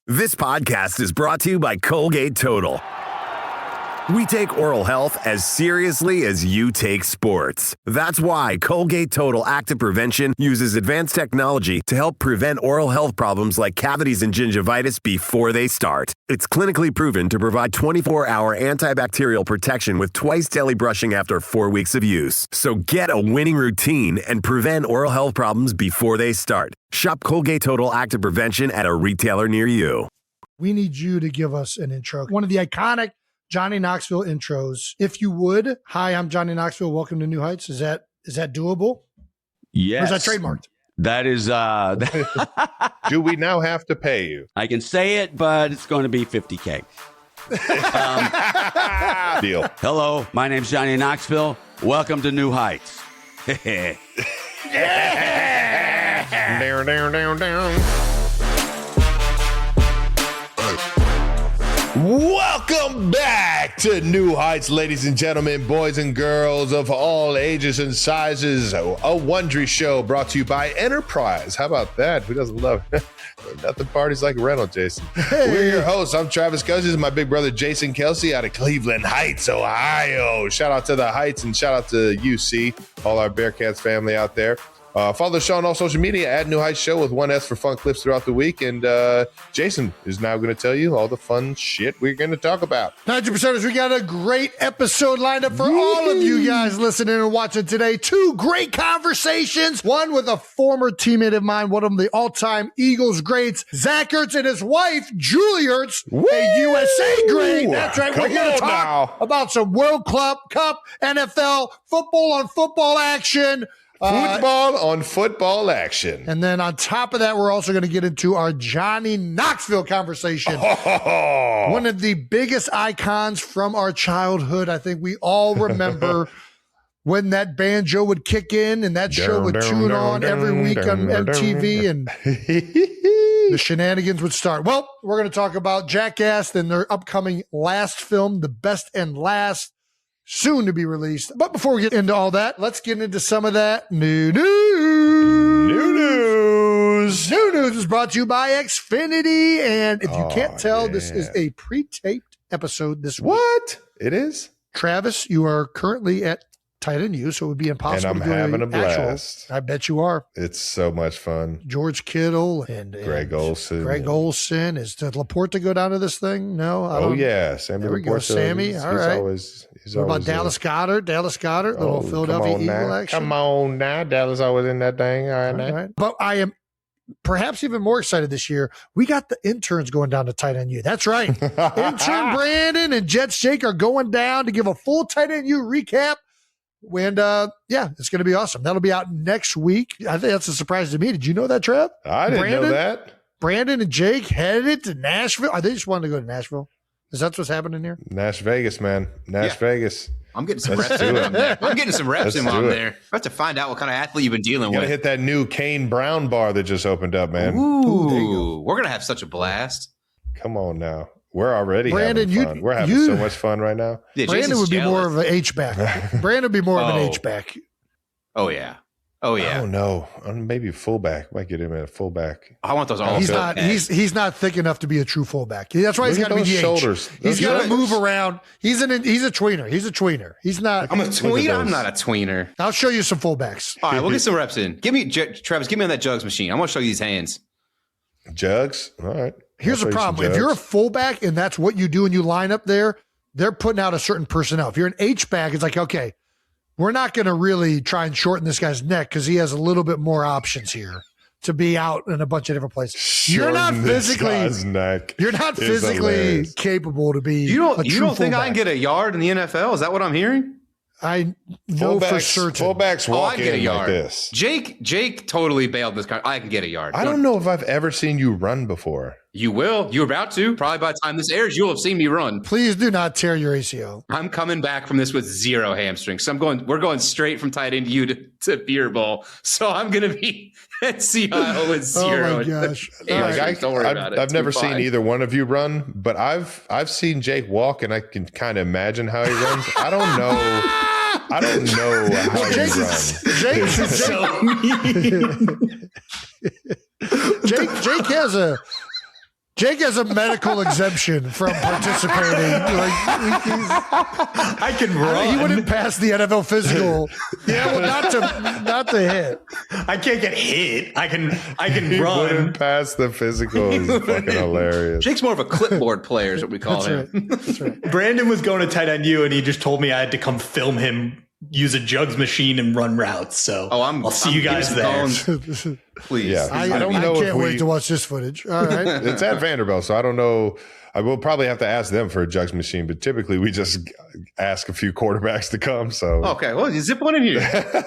This podcast is brought to you by Colgate Total. We take oral health as seriously as you take sports. That's why Colgate Total Active Prevention uses advanced technology to help prevent oral health problems like cavities and gingivitis before they start. It's clinically proven to provide 24-hour antibacterial protection with twice daily brushing after 4 weeks of use. So get a winning routine and prevent oral health problems before they start. Shop Colgate Total Active Prevention at a retailer near you. We need you to give us an intro. One of the iconic Johnny Knoxville intros. If you would. Hi, I'm Johnny Knoxville. Welcome to New Heights. Is that doable? Yes. Or is that trademarked? That is. Do we now have to pay you? I can say it, but it's going to be $50K. Deal. Hello, my name's Johnny Knoxville. Welcome to New Heights. Down. Welcome back to New Heights, ladies and gentlemen, boys and girls of all ages and sizes. A Wondery show brought to you by Enterprise. How about that? Who doesn't love it? Nothing parties like a rental, Jason. Hey. We're your hosts. I'm Travis Cousins, my big brother Jason Kelsey out of Cleveland Heights, Ohio. Shout out to the Heights and shout out to UC, all our Bearcats family out there. Follow the show on all social media at New Heights Show with one S for fun clips throughout the week. And Jason is now going to tell you all the fun shit we're going to talk about. 90%ers, we got a great episode lined up for all of you guys listening and watching today. 2 great conversations. One with a former teammate of mine, one of the all-time Eagles greats, Zach Ertz, and his wife, Julie Ertz, a USA great. That's right. We're here to talk about some World Cup, NFL, football on football action. Football on football action. And then on top of that, we're also going to get into our Johnny Knoxville conversation. One of the biggest icons from our childhood. I think we all remember when that banjo would kick in and that show would tune on every week on MTV and the shenanigans would start. Well, we're going to talk about Jackass and their upcoming last film, The Best and Last, soon to be released. But before we get into all that, let's get into some of that new news. New news is brought to you by Xfinity. And if you can't tell, this is a pre-taped episode this week. What? It is? Travis, you are currently at Tight End U, so it would be impossible and I'm to do having a blast. Actual. I bet you are. It's so much fun. George Kittle and Greg Olsen. Greg Olsen. Did Laporta go down to this thing? No. Yeah. Sammy there we go. Sammy. All right. What about Dallas Goedert? Little Philadelphia Eagle action. Come on now. Dallas always in that thing. All right. But I am perhaps even more excited this year. We got the interns going down to Tight End U. That's right. Intern Brandon and Jets Jake are going down to give a full Tight End U recap. And it's going to be awesome. That'll be out next week. I think that's a surprise to me. Did you know that, Trev? I didn't know that. Brandon and Jake headed to Nashville. They just wanted to go to Nashville. Is that what's happening here? Nash Vegas, man. Vegas. I'm getting some reps in on there. I'm getting some reps in on there. I have to find out what kind of athlete you've been dealing with. You got to hit that new Kane Brown bar that just opened up, man. Ooh, we're going to have such a blast. Come on now. We're already having fun. We're having so much fun right now. Yeah, Brandon would be more of an H-back. Brandon would be more of an H-back. Oh, yeah. Oh, no. Maybe fullback. Might get him at a fullback. I want those all. He's not thick enough to be a true fullback. That's why he's got to be the shoulders. He's got to move around. He's a tweener. He's not. I'm a tweener. I'm not a tweener. I'll show you some fullbacks. All right, we'll get some reps in. Travis, give me on that jugs machine. I'm going to show you these hands. Jugs? All right. Here's the problem. If you're a fullback and that's what you do and you line up there, they're putting out a certain personnel. If you're an H-back, it's like, okay, we're not going to really try and shorten this guy's neck because he has a little bit more options here to be out in a bunch of different places. You're not physically capable to be. You don't think I can get a yard in the NFL? Is that what I'm hearing? I know for certain. Fullbacks walk I can get a yard. Like this. Jake totally bailed this car. I can get a yard. I don't know if I've ever seen you run before. You will. You're about to. Probably by the time this airs, you'll have seen me run. Please do not tear your ACL. I'm coming back from this with 0 hamstrings. So we're going straight from Tight End U to Beer Bowl. So I'm going to be at CIO with 0. Oh my gosh. Don't worry about it. I've never seen either one of you run, but I've seen Jake walk and I can kind of imagine how he runs. I don't know how he runs. Jake has Jake has a medical exemption from participating. I can run. He wouldn't pass the NFL physical. Yeah, well, not to hit. I can't get hit. I can He run. wouldn't pass the physical. Is fucking hilarious. Jake's more of a clipboard player, is what we call him. That's right. Brandon was going to tight end U, and he just told me I had to come film him use a jugs machine and run routes. So I'll see you guys there. Please. Yeah. I I don't know if can't wait to watch this footage. All right. It's at Vanderbilt, so I don't know. I will probably have to ask them for a jugs machine, but typically we just ask a few quarterbacks to come. So Okay, well, you zip one in here.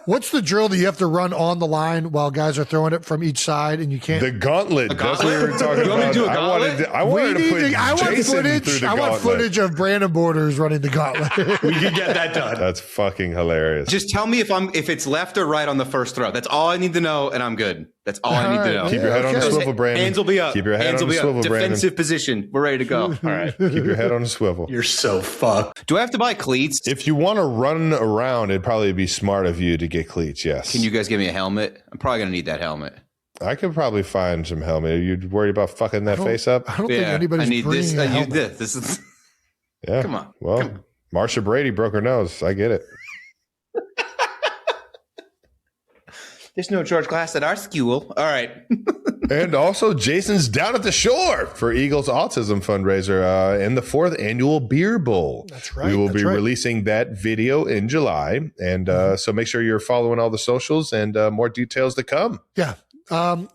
What's the drill that you have to run on the line while guys are throwing it from each side and you can't? the gauntlet. That's what we were talking You want me about. to do a gauntlet? I wanted to put I want Jason through footage. the I want gauntlet. footage of Brandon Borders running the gauntlet. We can get that done. That's fucking hilarious. Just tell me if it's left or right on the first throw. That's all I need to know, and I'm good. That's all I need to know. Keep your head on the Okay. swivel, Brandon. Hands will be up. Keep your head Hands on will the be swivel, up. Brandon. Defensive position. We're ready to go. All right. Keep your head on the swivel. You're so fucked. Do I have to buy cleats? If you want to run around, it'd probably be smart of you to get cleats. Yes. Can you guys give me a helmet? I'm probably gonna need that helmet. I could probably find some helmet. Are you worried about fucking that face up? I don't think anybody's I need bringing this. a I need helmet. this. This is. Yeah. Come on. Well, Come on. Marsha Brady broke her nose. I get it. There's no George Glass at our school. All right. And also, Jason's down at the shore for Eagles Autism fundraiser in the 4th annual Beer Bowl. That's right. We will that's be right. releasing that video in July. And so make sure you're following all the socials and more details to come. Yeah.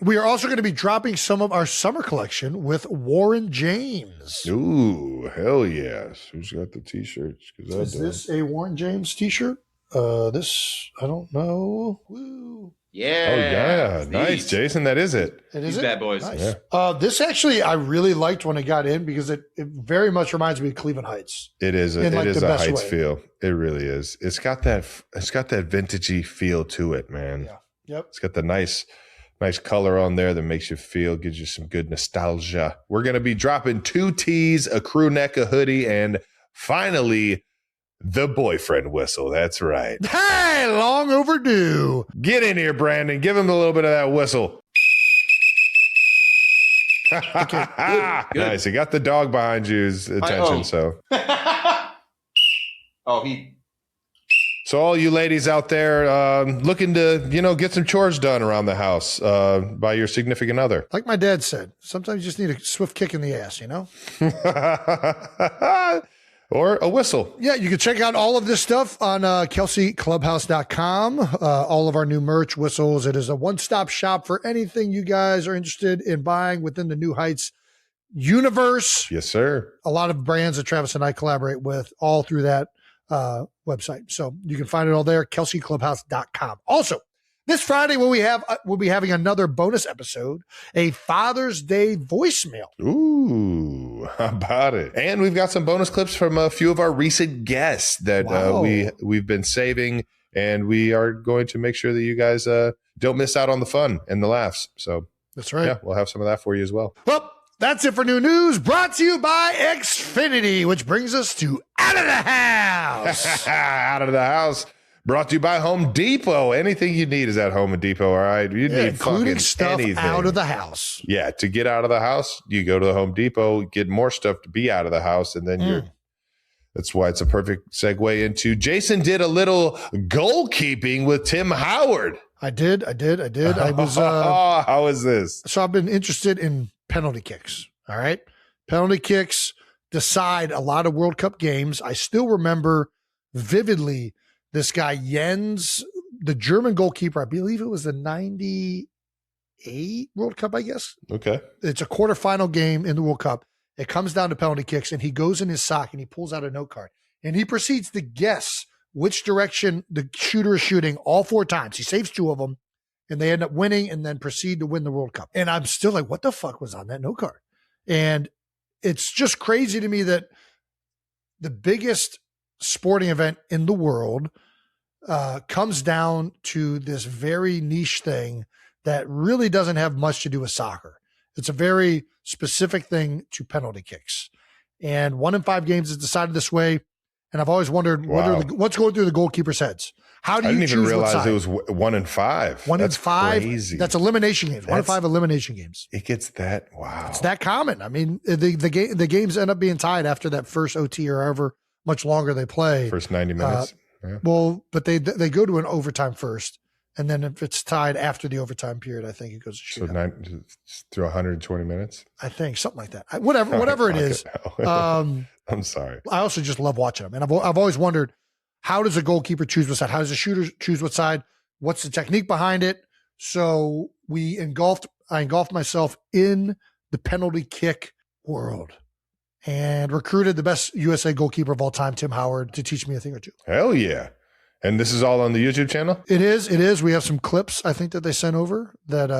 We are also going to be dropping some of our summer collection with Warren James. Ooh, hell yes. Who's got the t-shirts? 'Cause I Is don't. this a Warren James t-shirt? This, I don't know. Woo. Yeah. Oh, yeah. Nice, Jason. That is it. It These is bad boys. Nice. Yeah. This actually, I really liked when it got in because it very much reminds me of Cleveland Heights. It is In, like, it is the a best Heights way. feel. It really is. It's got that vintagey feel to it, man. Yeah. Yep. It's got the nice color on there that makes you feel, gives you some good nostalgia. We're going to be dropping 2 tees, a crew neck, a hoodie, and finally, the boyfriend whistle. That's right. Hey, long overdue. Get in here, Brandon. Give him a little bit of that whistle. Nice. You got the dog behind you's attention. So all you ladies out there looking to, get some chores done around the house by your significant other. Like my dad said, sometimes you just need a swift kick in the ass, Or a whistle. Yeah, you can check out all of this stuff on kelseyclubhouse.com. All of our new merch, whistles. It is a one-stop shop for anything you guys are interested in buying within the New Heights universe. Yes, sir. A lot of brands that Travis and I collaborate with all through that website. So you can find it all there, kelseyclubhouse.com. Also, this Friday, we'll be having another bonus episode, a Father's Day voicemail. Ooh, how about it? And we've got some bonus clips from a few of our recent guests that Wow. we've been saving, and we are going to make sure that you guys don't miss out on the fun and the laughs. So That's right. yeah, we'll have some of that for you as well. Well, that's it for new news, brought to you by Xfinity, which brings us to Out of the House. Out of the house. Brought to you by Home Depot. Anything you need is at Home Depot, all right? You need including fucking stuff anything. out of the house. Yeah, to get out of the house, you go to the Home Depot, get more stuff to be out of the house, and then that's why it's a perfect segue into Jason did a little goalkeeping with Tim Howard. I did. I was how is this? so I've been interested in penalty kicks. All right. Penalty kicks decide a lot of World Cup games. I still remember vividly this guy Jens, the German goalkeeper. I believe it was the 98 World Cup, I guess. Okay. It's a quarterfinal game in the World Cup. It comes down to penalty kicks, and he goes in his sock and he pulls out a note card and he proceeds to guess which direction the shooter is shooting all 4 times. He saves 2 of them, and they end up winning and then proceed to win the World Cup. And I'm still like, what the fuck was on that note card? And it's just crazy to me that the biggest sporting event in the world comes down to this very niche thing that really doesn't have much to do with soccer. It's a very specific thing to penalty kicks. And 1 in 5 games is decided this way. And I've always wondered Wow. what's going through the goalkeeper's heads. How do I you didn't even choose what realize side? it was 1 in 5. That's 5. Crazy. That's elimination games. 1 in 5 elimination games. It gets that. Wow. It's that common. I mean, the games end up being tied after that first OT or however much longer they play. First 90 minutes. Yeah. Well, but they go to an overtime first, and then if it's tied after the overtime period, I think it goes to shootout. So through 120 minutes. I think something like that. Whatever it is. I'm sorry. I also just love watching them, and I've always wondered, how does a goalkeeper choose what side? How does a shooter choose what side? What's the technique behind it? So I engulfed myself in the penalty kick world and recruited the best USA goalkeeper of all time, Tim Howard, to teach me a thing or two. Hell yeah. And this is all on the YouTube channel? It is. We have some clips, I think, that they sent over that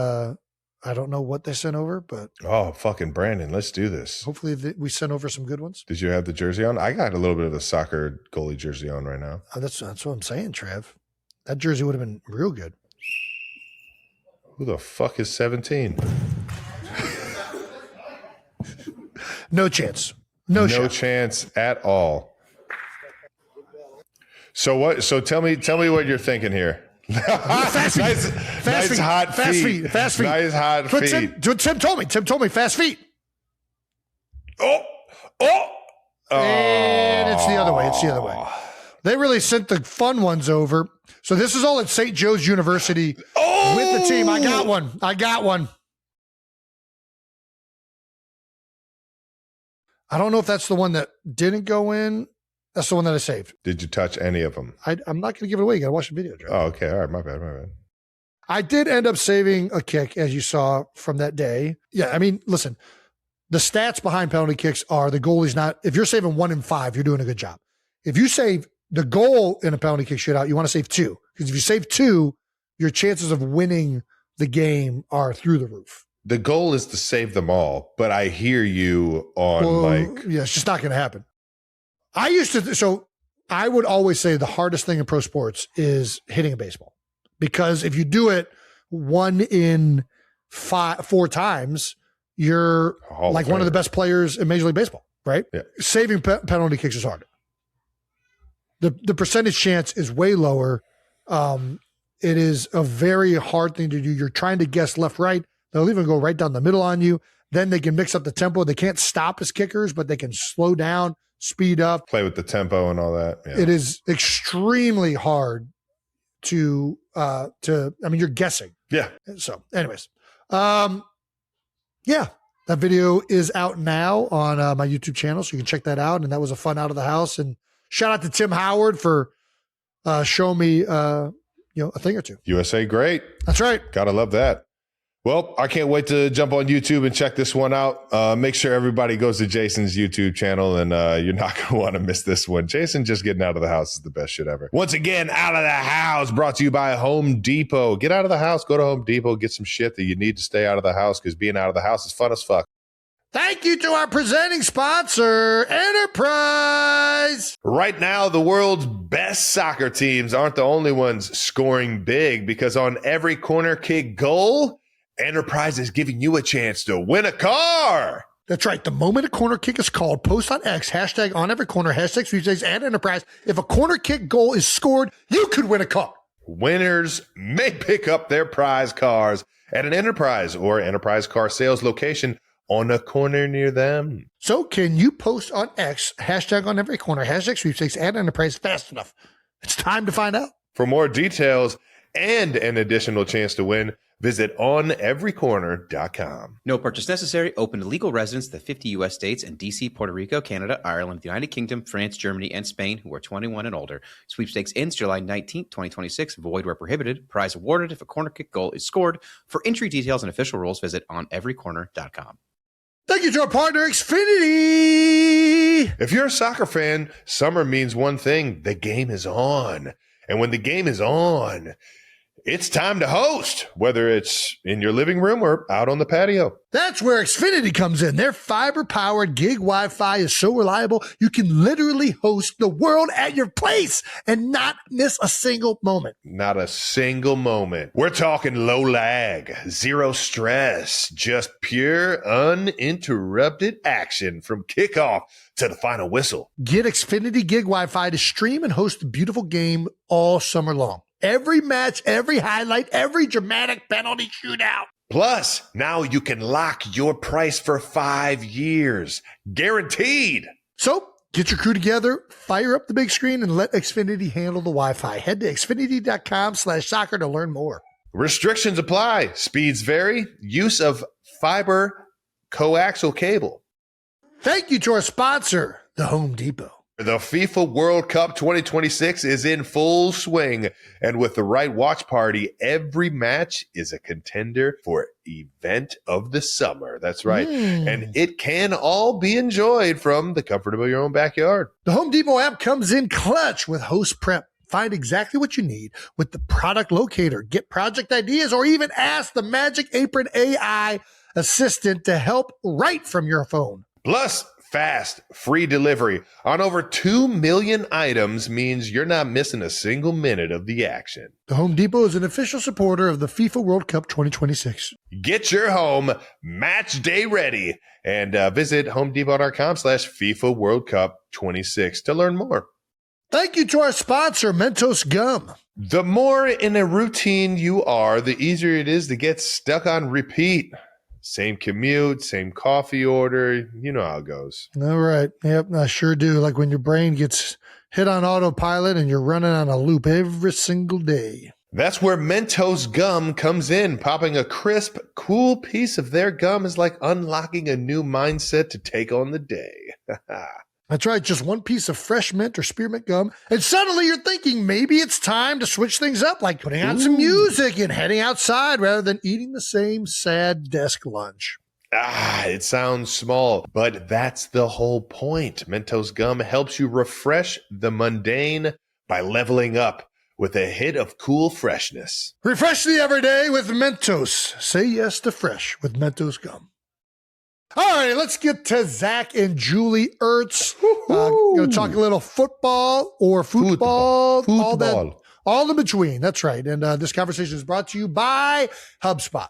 I don't know what they sent over, but oh, fucking Brandon, let's do this. Hopefully we sent over some good ones. Did you have the jersey on? I got a little bit of a soccer goalie jersey on right now. That's what I'm saying, Trev. That jersey would have been real good. Who the fuck is 17? No chance. No shot. chance at all. So what? So tell me what you're thinking here. Fast feet. Nice hot feet. Fast feet. Nice hot feet. Tim told me fast feet. Oh. And it's the other way. They really sent the fun ones over. So this is all at St. Joe's University with the team. I got one. I don't know if that's the one that didn't go in. That's the one that I saved. Did you touch any of them? I'm not going to give it away. You got to watch the video, Joe. Oh, okay. All right. My bad. I did end up saving a kick, as you saw from that day. Yeah, I mean, listen, the stats behind penalty kicks are the goalie's not, if you're saving 1 in 5, you're doing a good job. If you save the goal in a penalty kick shootout, you want to save 2. Because if you save 2, your chances of winning the game are through the roof. The goal is to save them all, but I hear you on yeah, it's just not going to happen. I would always say the hardest thing in pro sports is hitting a baseball, because if you do it 1 in 4 times, you're like one of the best players in Major League Baseball, right? Yeah. Saving penalty kicks is hard. The percentage chance is way lower. It is a very hard thing to do. You're trying to guess left, right. They'll even go right down the middle on you. Then they can mix up the tempo. They can't stop as kickers, but they can slow down, speed up, play with the tempo and all that. Yeah. It is extremely hard to you're guessing. Yeah. So anyways, that video is out now on my YouTube channel, so you can check that out. And that was a fun out of the house. And shout out to Tim Howard for showing me a thing or two. USA great. That's right. Gotta love that. Well, I can't wait to jump on YouTube and check this one out. Make sure everybody goes to Jason's YouTube channel, and you're not going to want to miss this one. Jason just getting out of the house is the best shit ever. Once again, Out of the House brought to you by Home Depot. Get out of the house. Go to Home Depot. Get some shit that you need to stay out of the house, because being out of the house is fun as fuck. Thank you to our presenting sponsor, Enterprise. Right now, the world's best soccer teams aren't the only ones scoring big, because on every corner kick goal, Enterprise is giving you a chance to win a car. That's right. The moment a corner kick is called, post on X, hashtag on every corner, hashtag sweepstakes and Enterprise. If a corner kick goal is scored, you could win a car. Winners may pick up their prize cars at an Enterprise or Enterprise car sales location on a corner near them. So can you post on X, hashtag on every corner, hashtag sweepstakes and Enterprise fast enough? It's time to find out. For more details and an additional chance to win, visit oneverycorner.com. No purchase necessary. Open to legal residents of the 50 U.S. states and D.C., Puerto Rico, Canada, Ireland, the United Kingdom, France, Germany, and Spain, who are 21 and older. Sweepstakes ends July 19th, 2026. Void where prohibited. Prize awarded if a corner kick goal is scored. For entry details and official rules, visit oneverycorner.com. Thank you to our partner, Xfinity. If you're a soccer fan, summer means one thing: the game is on. And when the game is on, It's time to host, whether it's in your living room or out on the patio. That's where Xfinity comes in. Their fiber-powered gig Wi-Fi is so reliable, you can literally host the world at your place and not miss a single moment. Not a single moment. We're talking low lag, zero stress, just pure, uninterrupted action from kickoff to the final whistle. Get Xfinity gig Wi-Fi to stream and host a beautiful game all summer long. Every match, every highlight, every dramatic penalty shootout. Plus, now you can lock your price for 5 years. Guaranteed. So, get your crew together, fire up the big screen, and let Xfinity handle the Wi-Fi. Head to xfinity.com/soccer to learn more. Restrictions apply. Speeds vary. Use of fiber coaxial cable. Thank you to our sponsor, the Home Depot. The FIFA World Cup 2026 is in full swing, and with the right watch party, every match is a contender for event of the summer. That's right. And it can all be enjoyed from the comfort of your own backyard. The Home Depot app comes in clutch with Host Prep. Find exactly what you need with the product locator. Get project ideas or even ask the Magic Apron AI assistant to help right from your phone. Plus, fast, free delivery on over 2 million items means you're not missing a single minute of the action. The Home Depot is an official supporter of the FIFA World Cup 2026. Get your home match day ready and visit homedepot.com/FIFA World Cup 26 to learn more. Thank you to our sponsor, Mentos Gum. The more in a routine you are, the easier it is to get stuck on repeat. Same commute, same coffee order. You know how it goes. All right. Yep, I sure do. Like when your brain gets hit on autopilot and you're running on a loop every single day. That's where Mentos Gum comes in. Popping a crisp, cool piece of their gum is like unlocking a new mindset to take on the day. That's right. Just one piece of fresh mint or spearmint gum. And suddenly you're thinking maybe it's time to switch things up, like putting on some music and heading outside rather than eating the same sad desk lunch. It sounds small, but that's the whole point. Mentos Gum helps you refresh the mundane by leveling up with a hit of cool freshness. Refresh the everyday with Mentos. Say yes to fresh with Mentos Gum. All right, let's get to Zach and Julie Ertz. Going to talk a little football or football, all in between. That's right. And this conversation is brought to you by HubSpot.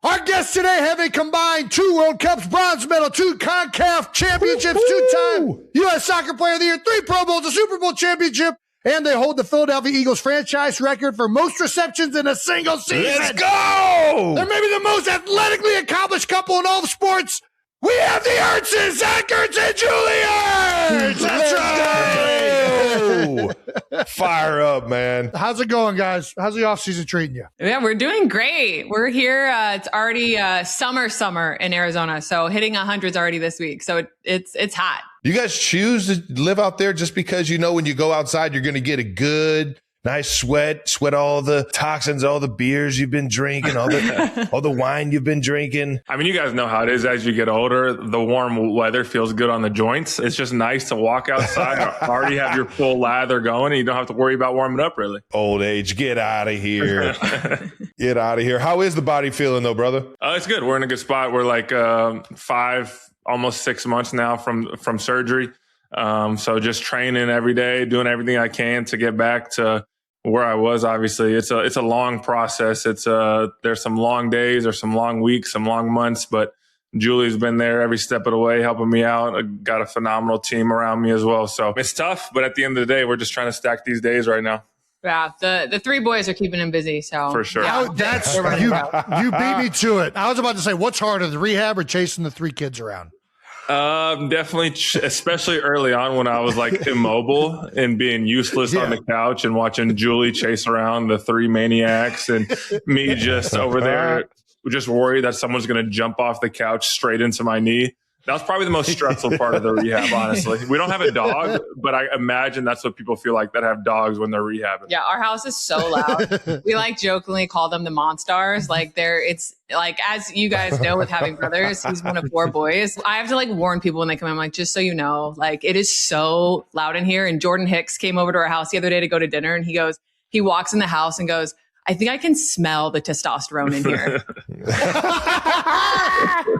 Our guests today have a combined 2 World Cups, bronze medal, 2 CONCACAF championships, 2-time U.S. Soccer Player of the Year, 3 Pro Bowls, a Super Bowl championship, and they hold the Philadelphia Eagles franchise record for most receptions in a single season. Let's go! They're maybe the most athletically accomplished couple in all of sports. We have the Ertzes, Zach Ertz and Julie Ertz. That's right. Fire up, man. How's it going, guys? How's the offseason treating you? Yeah, we're doing great. We're here. It's already summer in Arizona. So hitting 100s already this week. So it's hot. You guys choose to live out there just because you know when you go outside, you're going to get a good, nice sweat all the toxins, all the beers you've been drinking, all the wine you've been drinking. I mean, you guys know how it is as you get older. The warm weather feels good on the joints. It's just nice to walk outside, already have your full lather going, and you don't have to worry about warming up, really. Old age, get out of here. Get out of here. How is the body feeling, though, brother? It's good. We're in a good spot. We're like 5, almost 6 months now from surgery. So just training every day, doing everything I can to get back to where I was. Obviously, it's a long process. There's some long days or some long weeks, some long months, but Julie's been there every step of the way, helping me out. I got a phenomenal team around me as well. So it's tough, but at the end of the day, we're just trying to stack these days right now. Yeah, the 3 boys are keeping him busy. So for sure. You beat me to it. I was about to say, what's harder, the rehab or chasing the 3 kids around? Definitely, especially early on when I was like immobile and being useless on the couch and watching Julie chase around the 3 maniacs and me just over there, just worried that someone's going to jump off the couch straight into my knee. That was probably the most stressful part of the rehab, honestly. We don't have a dog, but I imagine that's what people feel like that have dogs when they're rehabbing. Yeah, our house is so loud. We like jokingly call them the Monstars. Like it's like, as you guys know, with having brothers, he's one of 4 boys. I have to like warn people when they come in. I'm like, just so you know, like it is so loud in here. And Jordan Hicks came over to our house the other day to go to dinner, and he walks in the house and goes, I think I can smell the testosterone in here.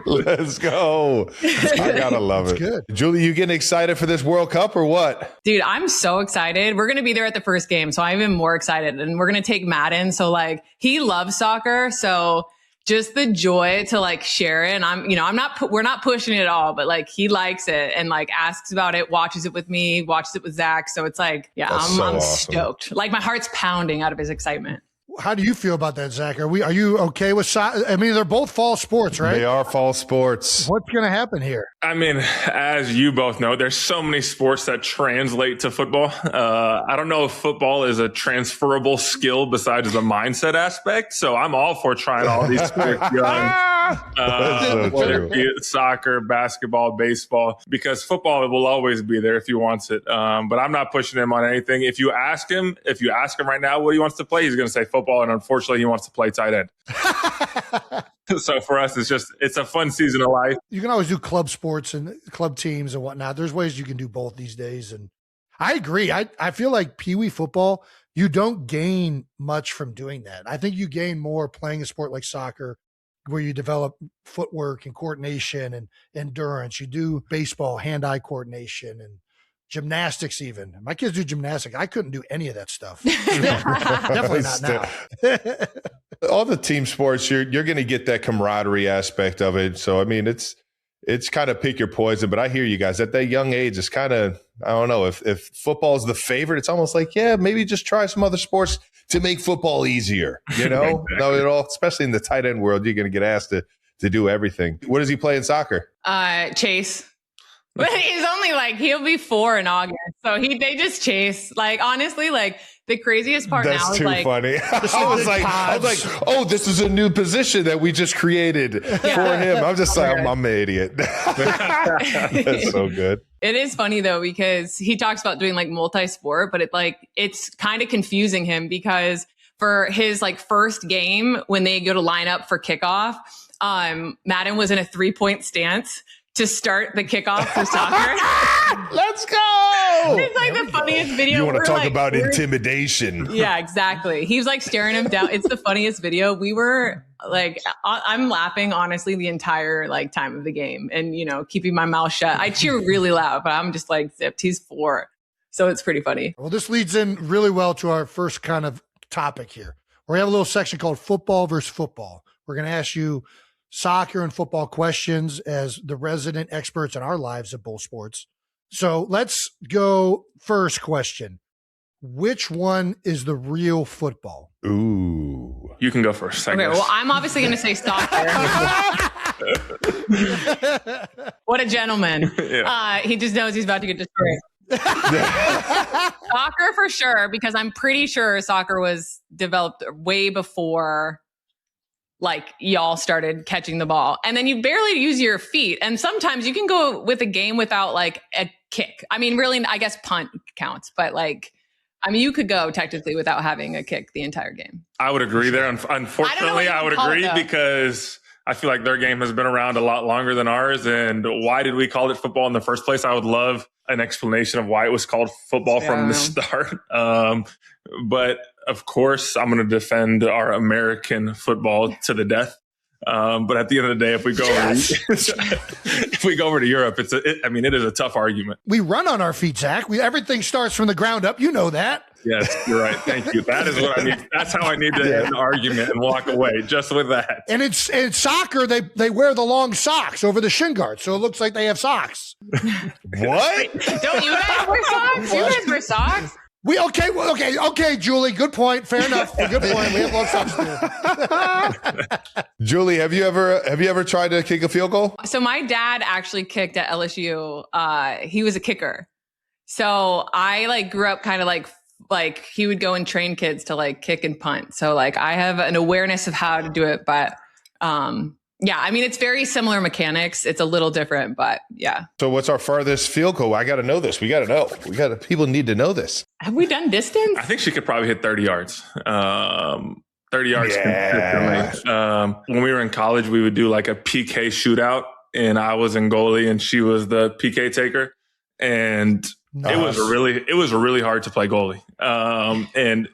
Let's go. I gotta love it. Good. Julie, you getting excited for this World Cup or what? Dude, I'm so excited. We're going to be there at the first game, so I'm even more excited. And we're going to take Madden. So like, he loves soccer. So just the joy to like share it. And we're not pushing it at all, but like he likes it and like asks about it, watches it with me, watches it with Zach. So it's like, yeah, I'm awesome. Stoked. Like my heart's pounding out of his excitement. How do you feel about that, Zach? Are you okay with soccer? I mean, they're both fall sports, right? They are fall sports. What's going to happen here? I mean, as you both know, there's so many sports that translate to football. I don't know if football is a transferable skill besides the mindset aspect. So I'm all for trying all these sports young, whether it be soccer, basketball, baseball, because football will always be there if he wants it. But I'm not pushing him on anything. If you ask him right now what he wants to play, he's going to say football. And unfortunately, he wants to play tight end. So for us, it's a fun season of life. You can always do club sports and club teams and whatnot. There's ways you can do both these days. And I agree. I feel like Pee-wee football, you don't gain much from doing that. I think you gain more playing a sport like soccer, where you develop footwork and coordination and endurance. You do baseball, hand-eye coordination and gymnastics even. My kids do gymnastics. I couldn't do any of that stuff. Definitely not now. All the team sports, you're going to get that camaraderie aspect of it. So, I mean, it's kind of pick your poison. But I hear you guys. At that young age, it's kind of, I don't know, if football is the favorite, it's almost like, yeah, maybe just try some other sports to make football easier, you know? Exactly. No, at all, especially in the tight end world, you're going to get asked to do everything. What does he play in soccer? Chase. But he's only like, he'll be 4 in August. So they just chase. Like, honestly, like the craziest part now is like. That's too funny. I was like, oh, this is a new position that we just created for him. I'm just like, I'm an idiot. That's so good. It is funny though, because he talks about doing like multi-sport, but it's kind of confusing him because for his like first game, when they go to line up for kickoff, Madden was in a 3-point stance to start the kickoff for soccer. Let's go. It's like the funniest video. You want to talk about intimidation. Yeah, exactly. He was like staring him down. It's the funniest video. We were like, I'm laughing honestly the entire like time of the game and, keeping my mouth shut. I cheer really loud, but I'm just like zipped. He's 4. So it's pretty funny. Well, this leads in really well to our first kind of topic here. We have a little section called football versus football. We're going to ask you soccer and football questions as the resident experts in our lives of both sports. So let's go first question. Which one is the real football? Ooh. You can go first. Okay, well, I'm obviously going to say soccer. What a gentleman. Yeah. He just knows he's about to get destroyed. Soccer for sure, because I'm pretty sure soccer was developed way before like y'all started catching the ball, and then you barely use your feet. And sometimes you can go with a game without like a kick. I mean, really, I guess punt counts, but like, I mean, you could go technically without having a kick the entire game. I would agree there. Unfortunately, I would agree because I feel like their game has been around a lot longer than ours. And why did we call it football in the first place? I would love an explanation of why it was called football from the start. But of course, I'm going to defend our American football to the death. But at the end of the day, if we go over to Europe, it is a tough argument. We run on our feet, Zach. Everything starts from the ground up. You know that. Yes, you're right. Thank you. That is what I need. That's how I need to end an argument and walk away, just with that. And in soccer, they wear the long socks over the shin guard, so it looks like they have socks. What? Don't you guys wear socks? You guys wear socks? Okay, Julie. Good point. Fair enough. Good point. We have long socks too. Julie, have you ever tried to kick a field goal? So my dad actually kicked at LSU. He was a kicker. So I like grew up kind of like he would go and train kids to like kick and punt. So like I have an awareness of how to do it, but yeah, I mean, it's very similar mechanics. It's a little different, but yeah. So what's our farthest field goal? I got to know this. We got to know. People need to know this. Have we done distance? I think she could probably hit 30 yards. 30 yards consistently. When we were in college, we would do like a PK shootout, and I was in goalie and she was the PK taker. And Nice. It was really hard to play goalie. And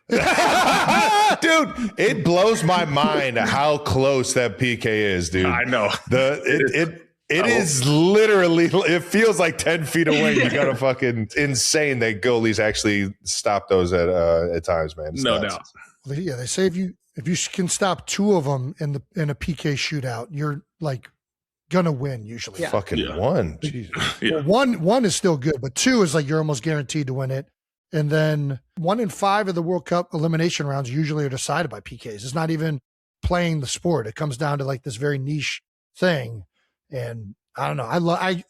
dude, it blows my mind how close that PK is, dude. I know. It is literally, it feels like 10 feet away. You got to fucking insane that goalies actually stop those at times, man. It's no nuts. doubt. Well, yeah, they say if you can stop 2 of them in a PK shootout, you're like gonna win usually. Yeah. Fucking 1. Jesus. Yeah. Well, one is still good, but 2 is like you're almost guaranteed to win it. And then 1 in 5 of the World Cup elimination rounds usually are decided by PKs. It's not even playing the sport. It comes down to like this very niche thing. And I don't know. I love watching.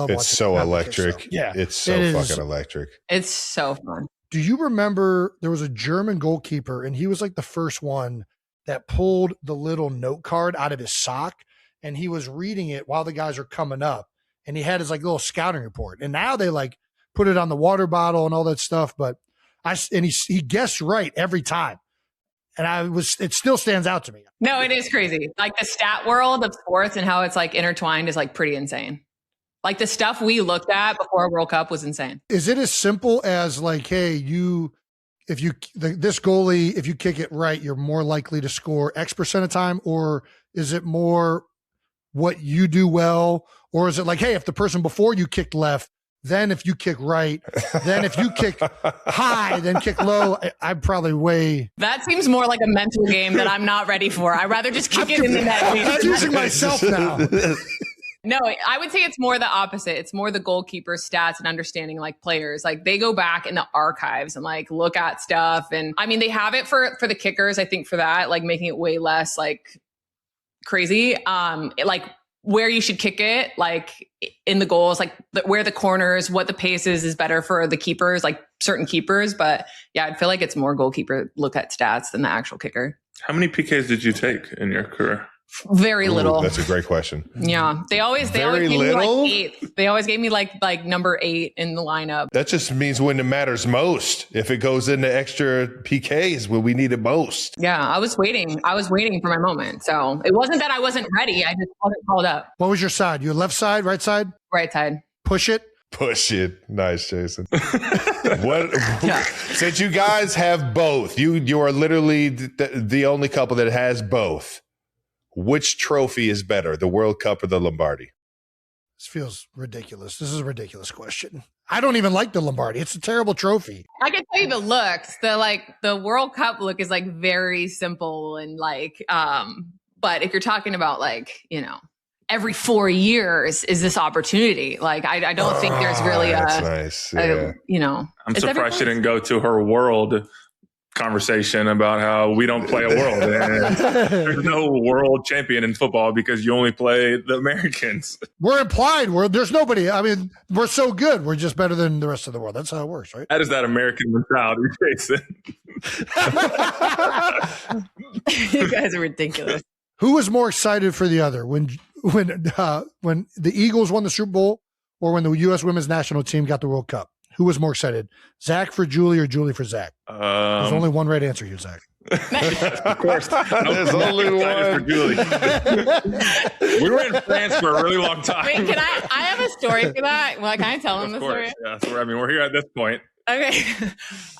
It's so electric. Stuff. Yeah. It's so fucking electric. It's so fun. Do you remember there was a German goalkeeper and he was like the first one that pulled the little note card out of his sock and he was reading it while the guys are coming up and he had his like little scouting report. And now they like put it on the water bottle and all that stuff. But he guessed right every time. And it still stands out to me. No, it is crazy. Like the stat world of sports and how it's like intertwined is like pretty insane. Like the stuff we looked at before World Cup was insane. Is it as simple as like, hey, this goalie, if you kick it right, you're more likely to score X percent of time? Or is it more what you do well? Or is it like, hey, if the person before you kicked left, then if you kick right, then if you kick high, then kick low, I'd probably weigh. That seems more like a mental game that I'm not ready for. I'd rather just kick it in the net. I'm confusing myself now. No, I would say it's more the opposite. It's more the goalkeeper stats and understanding like players. Like they go back in the archives and like look at stuff. And I mean, they have it for the kickers, I think, for that, like making it way less like crazy. Like where you should kick it, like in the goals, like where the corners, what the pace is better for the keepers, like certain keepers. But yeah, I'd feel like it's more goalkeeper look at stats than the actual kicker. How many PKs did you take in your career? Very little. That's a great question. Yeah. They always gave me like 8. They always gave me like number 8 in the lineup. That just means when it matters most. If it goes into extra PKs when we need it most. Yeah. I was waiting for my moment. So it wasn't that I wasn't ready. I just wasn't called up. What was your side? You left side, right side? Right side. Push it. Push it. Nice, Jason. Since you guys have both, you are literally the only couple that has both. Which trophy is better, the World Cup or the Lombardi? This feels ridiculous. This is a ridiculous question. I don't even like the Lombardi. It's a terrible trophy. I can tell you the looks. The World Cup look is like very simple and like, but if you're talking about like, every 4 years is this opportunity. Like, I don't think there's really that's nice. Yeah. I'm surprised she didn't go to her world conversation about how we don't play a world and there's no world champion in football because you only play the Americans. We're implied. There's nobody. I mean, we're so good. We're just better than the rest of the world. That's how it works, right? That is that American mentality, Jason. You guys are ridiculous. Who was more excited for the other when the Eagles won the Super Bowl or when the U.S. women's national team got the World Cup? Who was more excited? Zach for Julie or Julie for Zach? There's only one right answer here, Zach. Of course. There's only one. For Julie. We were in France for a really long time. Wait, can I have a story for that? Well, can I tell him the story? Yeah, so we're here at this point. Okay.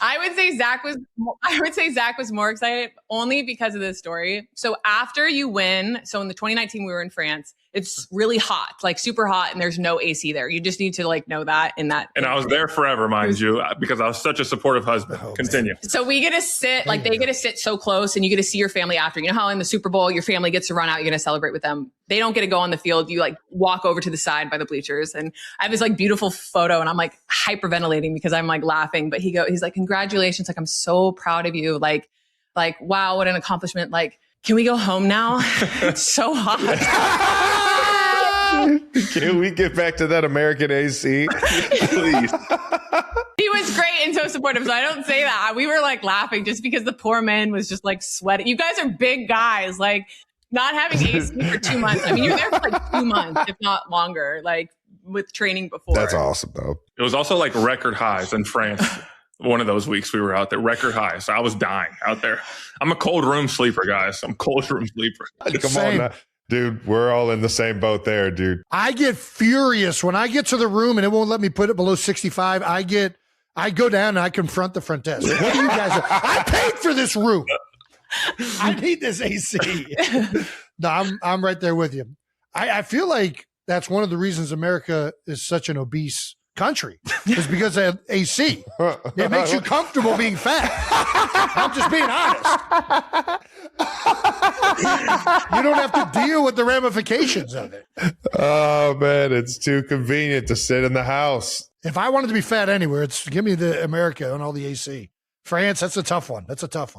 I would say Zach was more excited only because of this story. So after you win, so in the 2019 we were in France, it's really hot, like super hot, and there's no AC there. You just need to like know that in that. And I was there forever, mind you, because I was such a supportive husband. Continue. Man. So we get to sit, like they get to sit so close and you get to see your family after. You know how in the Super Bowl, your family gets to run out, you're going to celebrate with them. They don't get to go on the field. You like walk over to the side by the bleachers. And I have this like beautiful photo and I'm like hyperventilating because I'm like laughing, but he's like, congratulations. Like, I'm so proud of you. Like, wow, what an accomplishment. Like, can we go home now? It's so hot. Can we get back to that American AC? Please. He was great and so supportive. So I don't say that. We were like laughing just because the poor man was just like sweating. You guys are big guys. Like, not having AC for 2 months. I mean, you're there for like 2 months, if not longer, like with training before. That's awesome, though. It was also like record highs in France. One of those weeks we were out there, record highs. I was dying out there. I'm a cold room sleeper, guys. I'm a cold room sleeper. Come on now. Dude, we're all in the same boat there, dude. I get furious when I get to the room and it won't let me put it below 65. I go down and I confront the front desk. What do you guys do? I paid for this room. I need this AC. No, I'm right there with you. I feel like that's one of the reasons America is such an obese country is because they have AC. It makes you comfortable being fat. I'm just being honest. You don't have to deal with the ramifications of it. Oh, man, it's too convenient to sit in the house. If I wanted to be fat anywhere, it's give me the America and all the AC. France, that's a tough one. That's a tough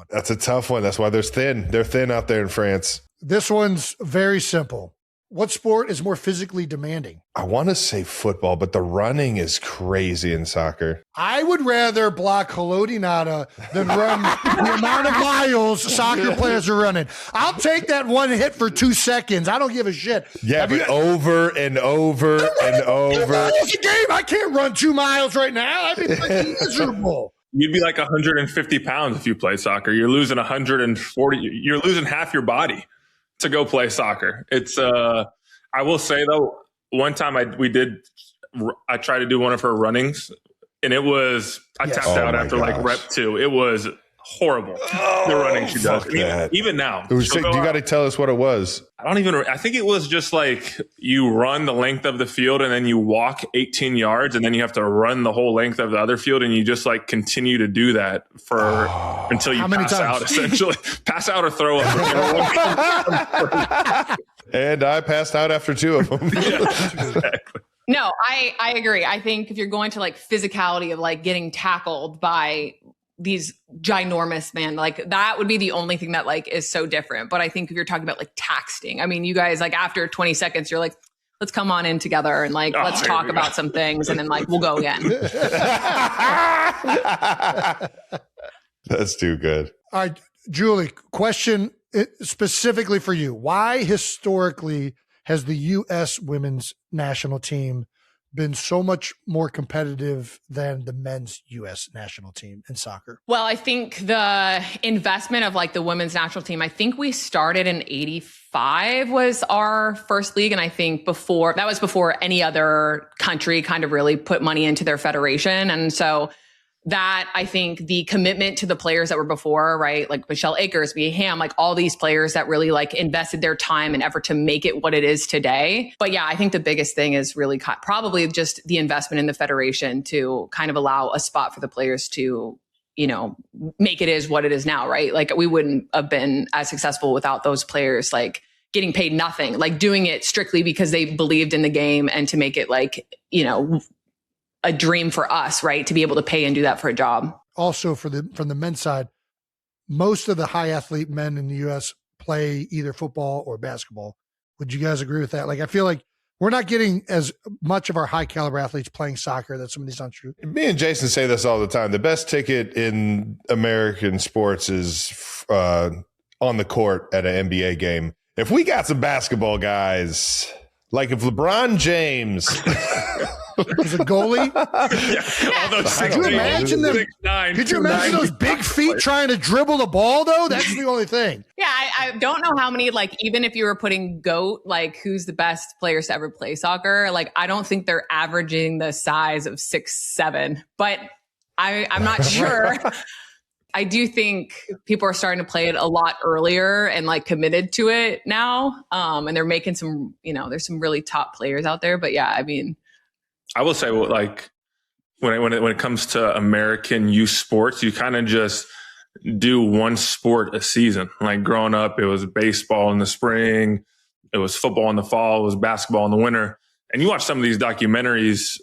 one. That's why they're thin. They're thin out there in France. This one's very simple. What sport is more physically demanding? I want to say football, but the running is crazy in soccer. I would rather block Halodinata than run the amount of miles soccer players are running. I'll take that one hit for 2 seconds. I don't give a shit. Yeah, but over and over and over. It's a game. I can't run 2 miles right now. I'd be fucking miserable. You'd be like 150 pounds if you play soccer. You're losing 140. You're losing half your body to go play soccer. It's I will say though, one time I tried to do one of her runnings and it was tapped out after like rep 2. It was horrible. The running she does. Even now. You got to tell us what it was. I think it was just like you run the length of the field and then you walk 18 yards and then you have to run the whole length of the other field and you just like continue to do that until you pass out, essentially. Pass out or throw up. And I passed out after 2 of them. Yeah, exactly. No, I agree. I think if you're going to like physicality of like getting tackled by these ginormous men, like that would be the only thing that like is so different. But I think if you're talking about like taxing, I mean, you guys like after 20 seconds, you're like, let's come on in together and like, let's talk about some things. And then like, we'll go again. That's too good. All right, Julie, question specifically for you. Why historically has the U.S. women's national team been so much more competitive than the men's U.S. national team in soccer? Well, I think the investment of like the women's national team, I think we started in 85 was our first league. And I think before any other country kind of really put money into their federation. And so that I think the commitment to the players that were before, right? Like Michelle Akers, B. Ham, like all these players that really like invested their time and effort to make it what it is today. But yeah, I think the biggest thing is really probably just the investment in the federation to kind of allow a spot for the players to, you know, make it is what it is now, right? Like we wouldn't have been as successful without those players, like getting paid nothing, like doing it strictly because they believed in the game and to make it like, you know, a dream for us, right? To be able to pay and do that for a job. Also from the men's side, most of the high athlete men in the U.S. play either football or basketball. Would you guys agree with that? Like, I feel like we're not getting as much of our high caliber athletes playing soccer. That's some of these untrue. Me and Jason say this all the time. The best ticket in American sports is on the court at an NBA game. If we got some basketball guys, like if LeBron James was a goalie. Could you imagine them? Could you imagine those big feet trying to dribble the ball though? That's the only thing. Yeah, I don't know how many, like, even if you were putting GOAT, like who's the best players to ever play soccer, like I don't think they're averaging the size of 6'7", but I'm not sure. I do think people are starting to play it a lot earlier and like committed to it now. And they're making some, you know, there's some really top players out there, but yeah, I mean, I will say, like, when it comes to American youth sports, you kind of just do one sport a season. Like growing up, it was baseball in the spring, it was football in the fall, it was basketball in the winter. And you watch some of these documentaries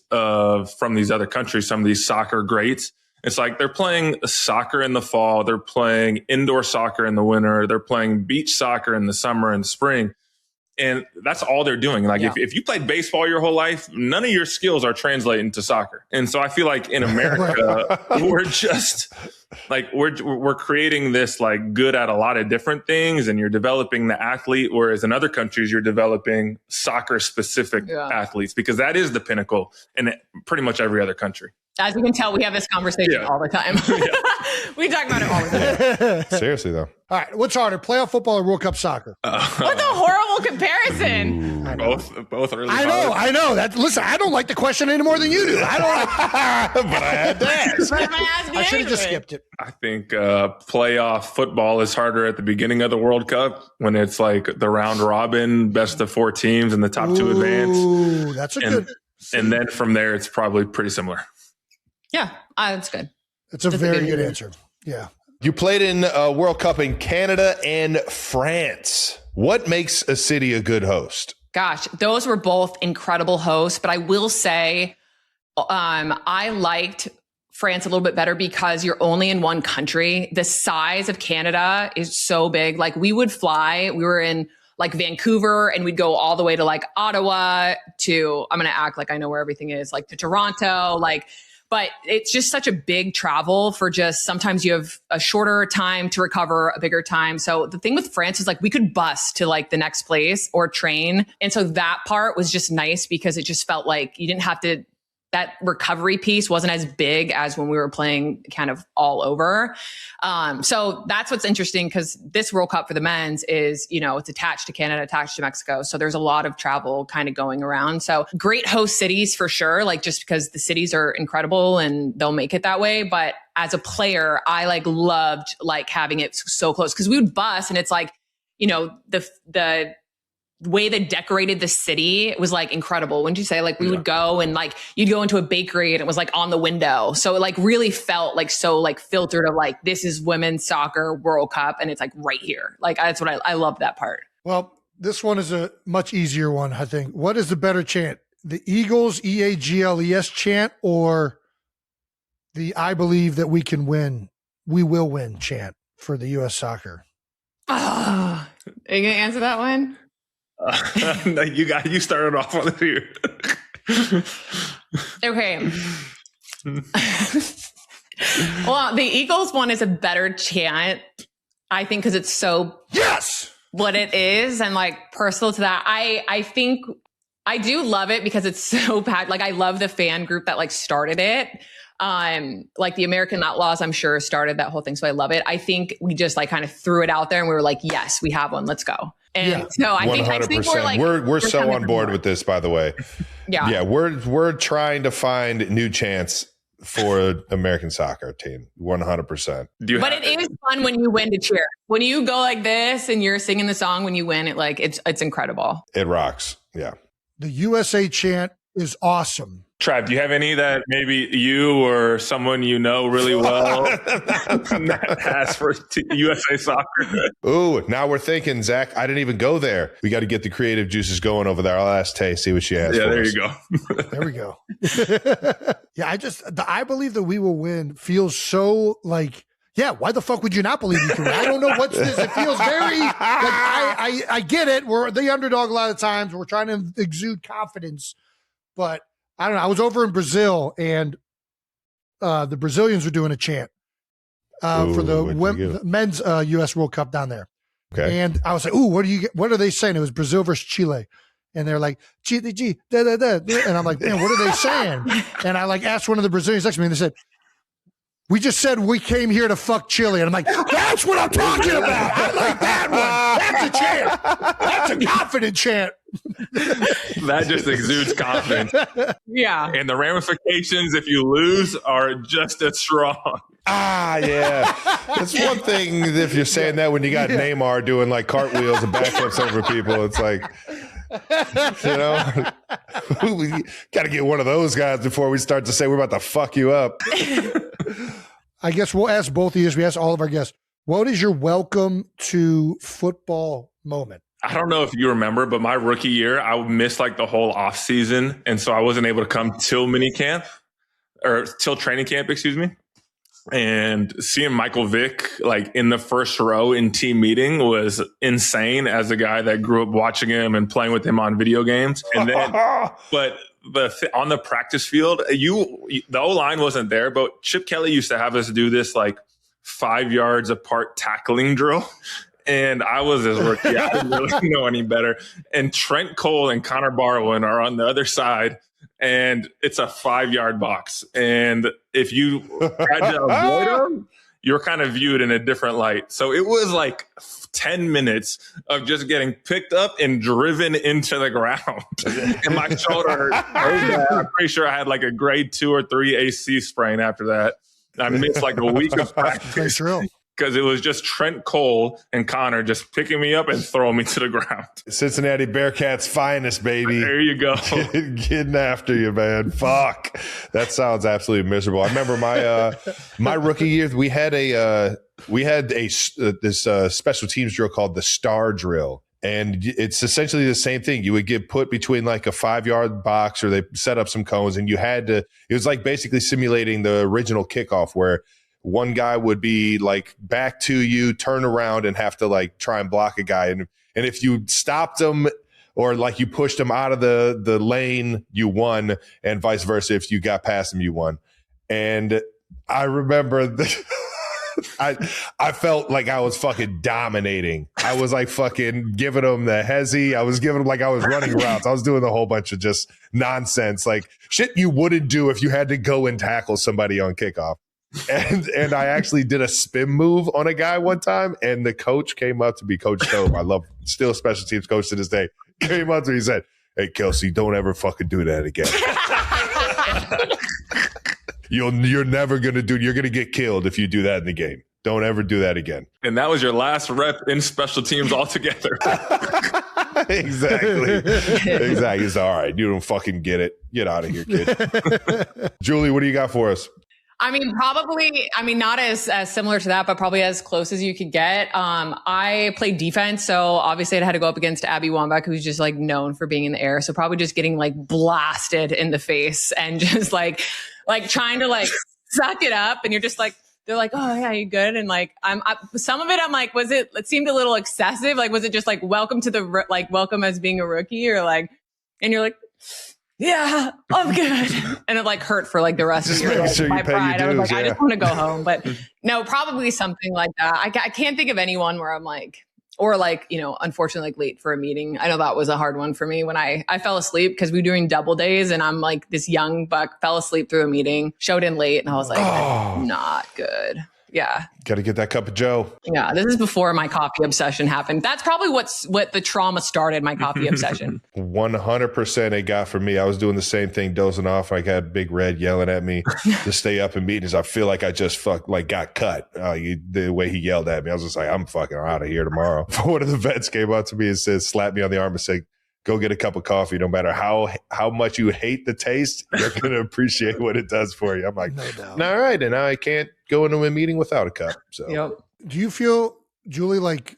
from these other countries, some of these soccer greats. It's like they're playing soccer in the fall, they're playing indoor soccer in the winter, they're playing beach soccer in the summer and spring. And that's all they're doing. Like if you played baseball your whole life, none of your skills are translating to soccer. And so I feel like in America, we're just like, we're creating this like good at a lot of different things and you're developing the athlete. Whereas in other countries, you're developing soccer specific athletes because that is the pinnacle in pretty much every other country. As you can tell, we have this conversation all the time. We talk about it all the time. Seriously, though. All right. What's harder, playoff football or World Cup soccer? What a horrible comparison. Both are really I know. Listen, I don't like the question any more than you do. I don't. But I had to ask. I should have just skipped it. I think playoff football is harder at the beginning of the World Cup when it's like the round robin, best of 4 teams, and the top 2 advance. Ooh, that's a good. And then from there, it's probably pretty similar. Yeah, that's good. That's a very good answer. Yeah. You played in a World Cup in Canada and France. What makes a city a good host? Gosh, those were both incredible hosts, but I will say I liked France a little bit better because you're only in one country. The size of Canada is so big. Like we would fly, we were in like Vancouver and we'd go all the way to like Ottawa to, I'm going to act like I know where everything is, like to Toronto, but it's just such a big travel for just sometimes you have a shorter time to recover, a bigger time. So the thing with France is like we could bus to like the next place or train. And so that part was just nice because it just felt like you didn't have to, that recovery piece wasn't as big as when we were playing kind of all over. So that's what's interesting because this World Cup for the men's is, it's attached to Canada, attached to Mexico. So there's a lot of travel kind of going around. So great host cities for sure, like just because the cities are incredible and they'll make it that way. But as a player, I loved having it so close because we would bus and it's like, the way they decorated the city was incredible. Wouldn't you say? We would go and you'd go into a bakery and it was on the window. So it really felt so filtered of this is women's soccer World Cup and it's right here. That's what I love that part. Well, this one is a much easier one, I think. What is the better chant? The Eagles EAGLES chant or the I believe that we can win, we will win chant for the U.S. soccer? Are you going to answer that one? No, you started off on it here. Okay. Well, the Eagles one is a better chant, I think, because it's so what it is and personal to that. I think I do love it because it's so bad. I love the fan group that started it. The American Outlaws, I'm sure, started that whole thing. So I love it. I think we just kind of threw it out there and we were yes, we have one. Let's go. And so I think 100%. We're so on board with this, by the way. Yeah. We're trying to find new chants for American soccer team. 100%. But it is fun when you win to cheer. When you go like this and you're singing the song when you win, it's incredible. It rocks. Yeah. The USA chant is awesome. Trav, do you have any that maybe you or someone you know really well that has for USA soccer? Ooh, now we're thinking, Zach, I didn't even go there. We got to get the creative juices going over there. I'll ask Tay, see what she has. Yeah, there us. you go. There we go. Yeah, I believe that we will win feels so yeah, why the fuck would you not believe you can win? I don't know what's this. It feels very I get it. We're the underdog a lot of times. We're trying to exude confidence, but I don't know. I was over in Brazil and the Brazilians were doing a chant for the men's U.S. World Cup down there. Okay. And I was like, ooh, what are they saying? It was Brazil versus Chile. And they're like, Chile, da, da, da. And I'm like, man, what are they saying? And I asked one of the Brazilians next to me and they said, we just said we came here to fuck Chile. And I'm like, that's what I'm talking about. I like that one. That's a chant. That's a confident chant. That just exudes confidence. Yeah. And the ramifications if you lose are just as strong. Yeah. It's one thing if you're saying that when you got Neymar doing cartwheels and backflips over people. It's we got to get one of those guys before we start to say we're about to fuck you up. I guess we'll ask both of you. We ask all of our guests. What is your welcome to football moment? I don't know if you remember, but my rookie year, I missed the whole off season. And so I wasn't able to come till till training camp, excuse me. And seeing Michael Vick in the first row in team meeting was insane as a guy that grew up watching him and playing with him on video games. And then, but on the practice field, the O-line wasn't there, but Chip Kelly used to have us do this 5 yards apart tackling drill. And I was his rookie. I didn't really know any better. And Trent Cole and Connor Barwin are on the other side. and it's a 5-yard box. And if you tried to avoid them, you're kind of viewed in a different light. So it was like 10 minutes of just getting picked up and driven into the ground. And my shoulder hurt. I'm pretty sure I had like a grade 2 or 3 AC sprain after that. I missed like a week of practice because it was just Trent Cole and Connor just picking me up and throwing me to the ground. Cincinnati Bearcats' finest, baby. There you go. Getting after you, man. Fuck. That sounds absolutely miserable. I remember my rookie year, we had this special teams drill called the Star Drill. And it's essentially the same thing. You would get put between like a 5-yard box, or they set up some cones, and you had to, it was like basically simulating the original kickoff where one guy would be like back to you, turn around, and have to like try and block a guy. And if you stopped them or like you pushed them out of the lane, you won, and vice versa. If you got past them, you won. And I remember I felt like I was fucking dominating. I was like fucking giving them the hezzy. I was giving them like I was running routes. I was doing a whole bunch of just nonsense, like shit you wouldn't do if you had to go and tackle somebody on kickoff. And I actually did a spin move on a guy one time, and the coach came up to me, Coach Tobe. I love, still special teams coach to this day. Came up to me and said, "Hey, Kelsey, don't ever fucking do that again. You're never going to do it. You're going to get killed if you do that in the game. Don't ever do that again." And that was your last rep in special teams altogether. Exactly. It's all right. You don't fucking get it. Get out of here, kid. Julie, what do you got for us? I mean, probably, not as similar to that, but probably as close as you could get. I played defense. So obviously I had to go up against Abby Wambach, who's just like known for being in the air. So probably just getting like blasted in the face and just like trying to like suck it up. And you're just like, they're like, "Oh yeah, you good?" And like, some of it, I'm like, it seemed a little excessive. Like, was it just like, welcome as being a rookie, or like, and you're like, "Yeah, I'm good." And it like hurt for like the rest of your life. Sure My pride. I was like, yeah. I just want to go home. But no, probably something like that. I can't think of anyone where I'm like, or like, unfortunately, like late for a meeting. I know that was a hard one for me when I fell asleep because we were doing double days, and I'm like this young buck, fell asleep through a meeting, showed in late, and I was like, not good. Yeah. Got to get that cup of Joe. Yeah. This is before my coffee obsession happened. That's probably what the trauma started, my coffee obsession. 100% it got for me. I was doing the same thing, dozing off. I got Big Red yelling at me to stay up in meetings. I feel like I just got cut. The way he yelled at me, I was just like, I'm fucking out of here tomorrow. One of the vets came up to me and said, slapped me on the arm and said, "Go get a cup of coffee. No matter how much you hate the taste, you're going to appreciate what it does for you." I'm like, no doubt. All right. And now I can't go into a meeting without a cup. So, Yep. Do you feel, Julie, like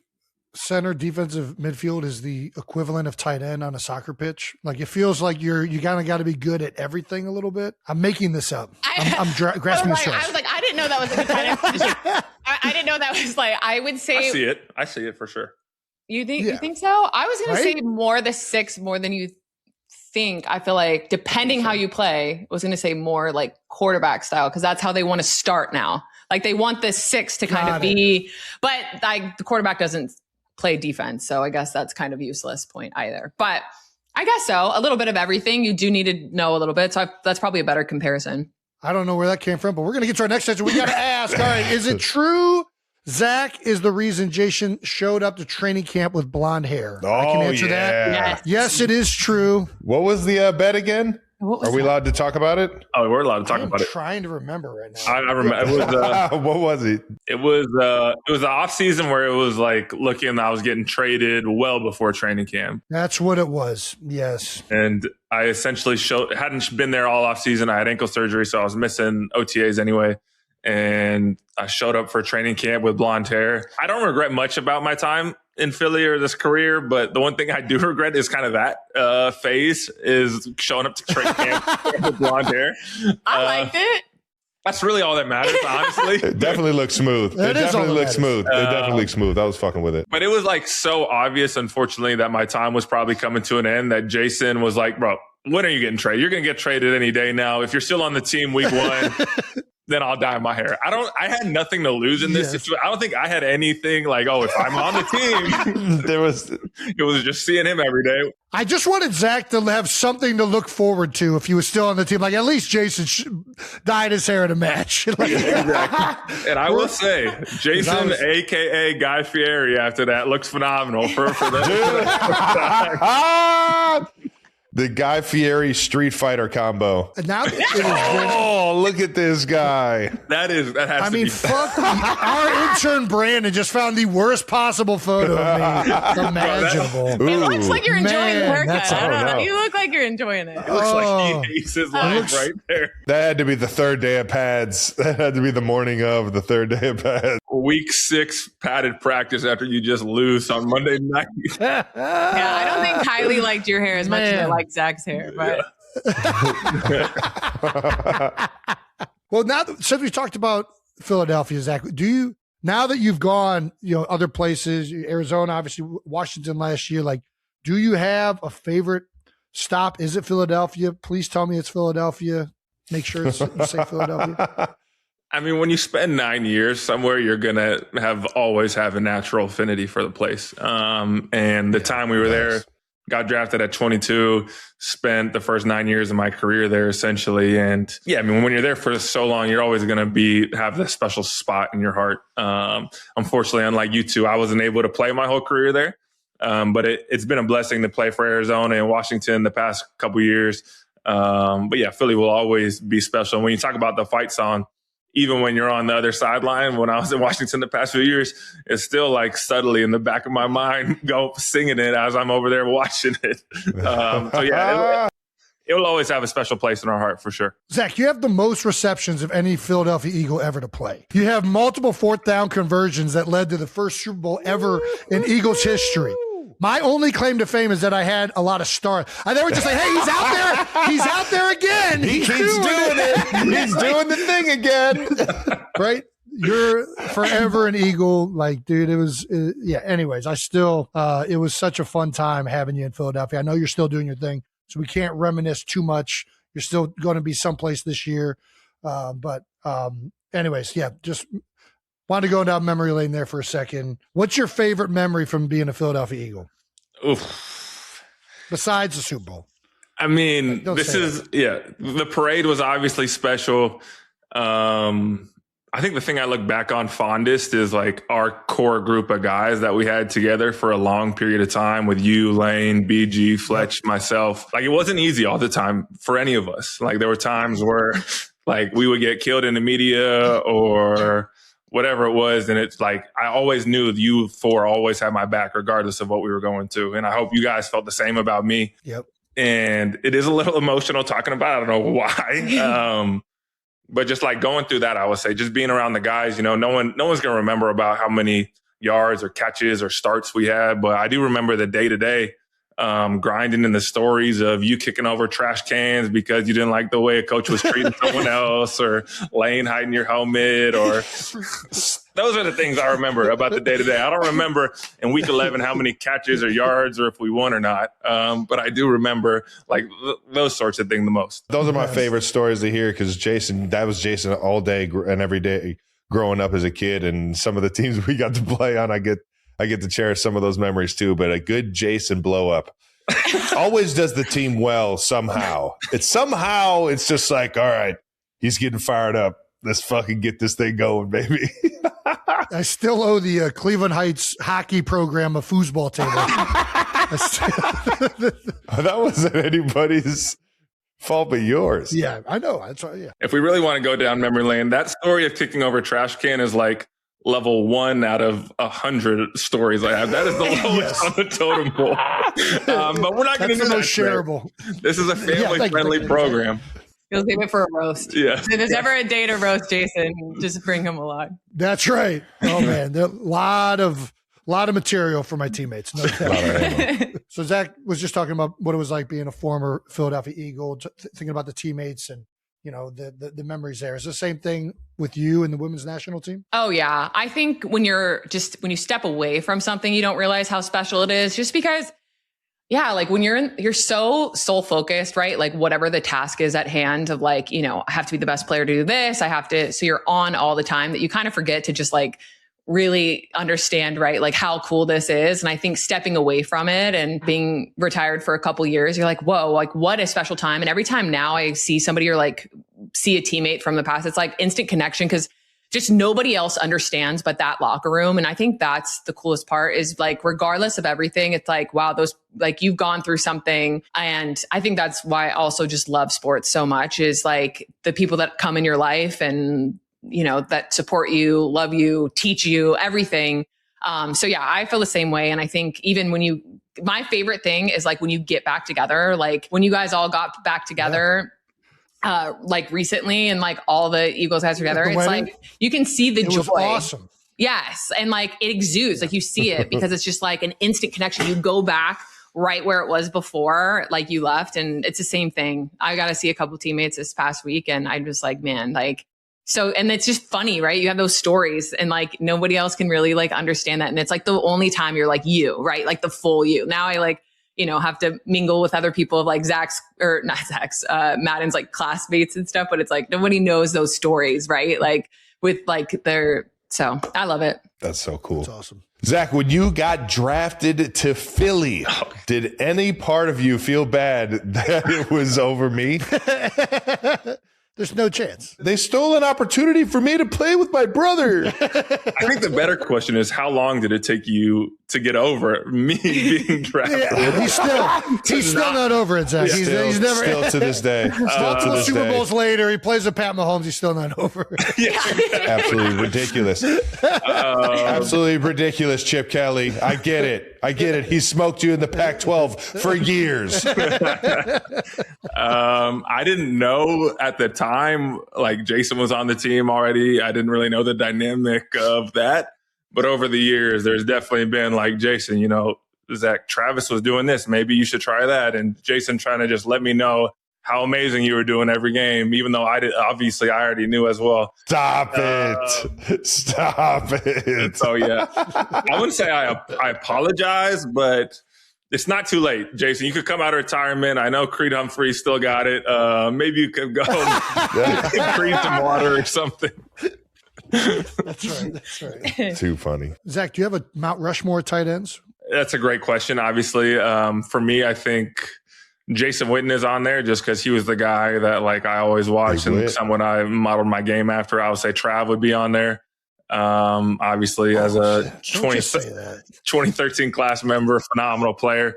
center defensive midfield is the equivalent of tight end on a soccer pitch? Like it feels like you kind of got to be good at everything a little bit. I'm making this up. I'm grasping the stress. I was like, I didn't know that was a tight end position. I didn't know that was like, I would say. I see it for sure. You think so? I was going to say more the 6 more than you think. I feel like depending how you play, I was going to say more like quarterback style, because that's how they want to start now. Like they want the 6 to kind of be, but like the quarterback doesn't play defense. So I guess that's kind of useless point either. But I guess so. A little bit of everything. You do need to know a little bit. So that's probably a better comparison. I don't know where that came from, but we're going to get to our next section. We got to ask, all right, is it true Zach is the reason Jason showed up to training camp with blonde hair? I can answer that. Yes, it is true. What was the bet again? Are we allowed to talk about it? Oh, we're allowed to talk about it. I'm trying to remember right now. I remember. It was, what was it? It was the off season where it was like looking, I was getting traded well before training camp. That's what it was. Yes. And I essentially hadn't been there all off season. I had ankle surgery, so I was missing OTAs anyway. And I showed up for training camp with blonde hair. I don't regret much about my time in Philly or this career, but the one thing I do regret is kind of that phase, is showing up to training camp with blonde hair. I liked it. That's really all that matters, honestly. It definitely looks smooth. It definitely looks smooth. I was fucking with it. But it was like so obvious, unfortunately, that my time was probably coming to an end, that Jason was like, "Bro, when are you getting traded? You're going to get traded any day now. If you're still on the team week 1, then I'll dye my hair. I had nothing to lose in this situation. I don't think I had anything like, oh, if I'm on the team, it was just seeing him every day. I just wanted Zach to have something to look forward to if he was still on the team. Like, at least Jason dyed his hair at a match. Exactly. And I will say, Jason, a.k.a. Guy Fieri, after that, looks phenomenal for that. The Guy Fieri Street Fighter combo. Now look at this guy. That has to be. Fuck our intern Brandon just found the worst possible photo of me imaginable. It looks like you're enjoying the haircut. I don't know. know. You look like you're enjoying it. It looks like he hates his life right there. That had to be the third day of pads. That had to be the morning of the third day of pads. Week 6 padded practice after you just lose on Monday night. Yeah, I don't think Kylie liked your hair as much as I liked Zach's hair. But well, now since we talked about Philadelphia, Zach, now that you've gone, other places, Arizona, obviously Washington last year, like, do you have a favorite stop? Is it Philadelphia? Please tell me it's Philadelphia. Make sure you say Philadelphia. I mean, when you spend 9 years somewhere, you're going to always have a natural affinity for the place. And the time we were there, got drafted at 22, spent the first 9 years of my career there essentially. And yeah, I mean, when you're there for so long, you're always going to have this special spot in your heart. Unfortunately, unlike you two, I wasn't able to play my whole career there. But it's been a blessing to play for Arizona and Washington the past couple years. But yeah, Philly will always be special. When you talk about the fight song, even when you're on the other sideline, when I was in Washington the past few years, it's still like subtly in the back of my mind, singing it as I'm over there watching it. So yeah, it will always have a special place in our heart for sure. Zach, you have the most receptions of any Philadelphia Eagle ever to play. You have multiple fourth down conversions that led to the first Super Bowl ever in Eagles history. My only claim to fame is that I had a lot of stars. They were just like, hey, he's out there. He's out there again. He keeps doing it. He's doing the thing again. Right? You're forever an Eagle. Like, dude, it was, anyways, it was such a fun time having you in Philadelphia. I know you're still doing your thing, so we can't reminisce too much. You're still going to be someplace this year. Anyways, just wanted to go down memory lane there for a second. What's your favorite memory from being a Philadelphia Eagle? Oof. Besides the Super Bowl. I mean, the parade was obviously special. I think the thing I look back on fondest is like our core group of guys that we had together for a long period of time with you, Lane, BG, Fletch, myself. Like, it wasn't easy all the time for any of us. Like, there were times where like we would get killed in the media or whatever it was. And it's like, I always knew you four always had my back, regardless of what we were going through. And I hope you guys felt the same about me. Yep. And it is a little emotional talking about it. I don't know why. But just like going through that, I would say just being around the guys, no one's going to remember about how many yards or catches or starts we had. But I do remember the day-to-day grinding in the stories of you kicking over trash cans because you didn't like the way a coach was treating someone else, or Lane hiding your helmet, or those are the things I remember about the day-to-day. I don't remember in week 11 how many catches or yards or if we won or not. But I do remember like those sorts of things the most. Those are my favorite stories to hear because that was Jason all day and every day growing up as a kid, and some of the teams we got to play on, I get to cherish some of those memories too. But a good Jason blow up always does the team well somehow. It's just like, all right, he's getting fired up. Let's fucking get this thing going, baby. I still owe the Cleveland Heights hockey program a foosball table. That wasn't anybody's fault but yours. Yeah, I know. That's right. Yeah. If we really want to go down memory lane, that story of kicking over a trash can is like level 1 out of 100 stories I have. That is the lowest on the totem pole. But we're not going to do that. Shareable. This is a family-friendly program. You'll save it for a roast. Yeah. If there's ever a day to roast Jason, just bring him along. That's right. Oh man, there a lot of material for my teammates. No doubt. So Zach was just talking about what it was like being a former Philadelphia Eagle, thinking about the teammates and the memories there. Is the same thing with you and the women's national team? Oh yeah, I think when you step away from something, you don't realize how special it is. Just because Yeah, like when you're so soul focused, right? Like whatever the task is at hand of like, you know, I have to be the best player to do this. So you're on all the time that you kind of forget to just like really understand, right? Like how cool this is. And I think stepping away from it and being retired for a couple years, you're like, whoa, like what a special time. And every time now I see somebody or like see a teammate from the past, it's like instant connection because just nobody else understands but that locker room. And I think that's the coolest part is like, regardless of everything, it's like, wow, those, like you've gone through something. And I think that's why I also just love sports so much is like the people that come in your life and, you know, that support you, love you, teach you, everything. So yeah, I feel the same way. And I think even when my favorite thing is like when you get back together, like when you guys all got back together, like recently and like all the Eagles guys together, it's like you can see the joy. Was awesome. Yes. And like it exudes, like you see it because it's just like an instant connection. You go back right where it was before, like you left. And it's the same thing. I got to see a couple teammates this past week and I'm just like, man, like, so, and it's just funny, right? You have those stories and like nobody else can really like understand that. And it's like the only time you're like you, right? Like the full you. Now I like, you know, have to mingle with other people of like Madden's like classmates and stuff, but it's like nobody knows those stories, right? Like with like so I love it. That's so cool. That's awesome. Zach, when you got drafted to Philly, did any part of you feel bad that it was over me? There's no chance. They stole an opportunity for me to play with my brother. I think the better question is how long did it take you to get over me being drafted? Yeah, he's still not over it, Zach. Yeah, he's never still to this day. Multiple Super Bowls later, he plays with Pat Mahomes. He's still not over it. Absolutely ridiculous. Absolutely ridiculous, Chip Kelly. I get it. He smoked you in the Pac-12 for years. I didn't know at the time, like Jason was on the team already. I didn't really know the dynamic of that. But over the years, there's definitely been like, Jason, you know, Zach, Travis was doing this. Maybe you should try that. And Jason trying to just let me know how amazing you were doing every game, even though I already knew as well. Stop it. So, yeah, I wouldn't say I apologize, but it's not too late. Jason, you could come out of retirement. I know Creed Humphrey still got it. Maybe you could go create some water or something. That's right. Too funny. Zach, do you have a Mount Rushmore tight ends? That's a great question. Obviously, for me, I think Jason Witten is on there just because he was the guy that like I always watched and someone I modeled my game after. I would say Trav would be on there. Obviously, as a 2013 class member, phenomenal player.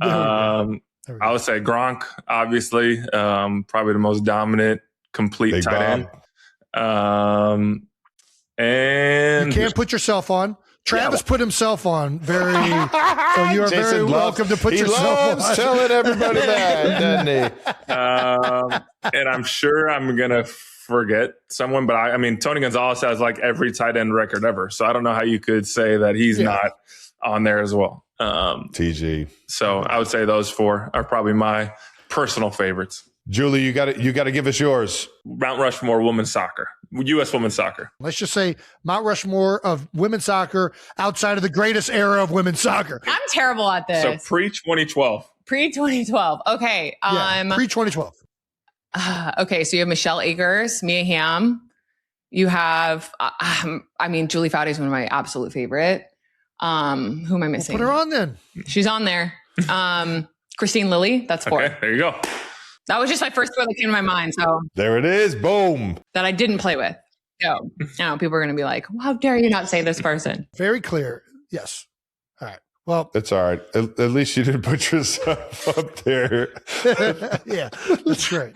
I would say Gronk, obviously, probably the most dominant, complete Big tight Bob. end. And you can't put yourself on. Travis put himself on. So you are very welcome to put yourself on. He loves telling everybody that, doesn't he? And I'm sure I'm gonna forget someone, but I mean, Tony Gonzalez has like every tight end record ever, so I don't know how you could say that he's not on there as well. TG. So I would say those four are probably my personal favorites. Julie, you got to give us yours. Mount Rushmore women's soccer, U.S. women's soccer. Let's just say Mount Rushmore of women's soccer outside of the greatest era of women's soccer. I'm terrible at this. So pre-2012. Pre-2012. Okay. Pre-2012. Okay, so you have Michelle Akers, Mia Hamm. You have, Julie Foudy is one of my absolute favorite. Who am I missing? Put her on then. She's on there. Christine Lilly, that's four. Okay, there you go. That was just my first one that came to my mind. So there it is. Boom. That I didn't play with. So, people are going to be like, well, how dare you not say this person? Very clear. Yes. All right. Well, that's all right. At least you didn't put yourself up there. Yeah, that's great.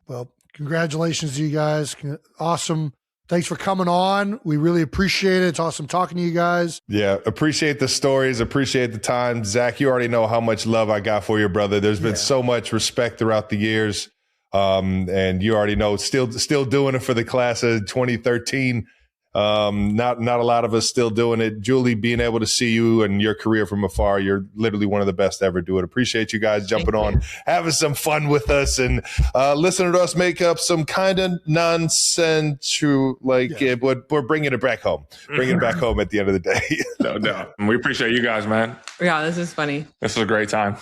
Well, congratulations to you guys. Awesome. Thanks for coming on. We really appreciate it. It's awesome talking to you guys. Yeah, appreciate the stories. Appreciate the time. Zach, you already know how much love I got for your brother. There's been so much respect throughout the years. And you already know, still doing it for the class of 2013. Not a lot of us still doing it. Julie, being able to see you and your career from afar, you're literally one of the best to ever do it. Appreciate you guys jumping on, having some fun with us, and listening to us make up some kind of nonsense. But we're bringing it back home. Bringing it back home at the end of the day. No doubt. We appreciate you guys, man. Yeah, this is funny. This was a great time.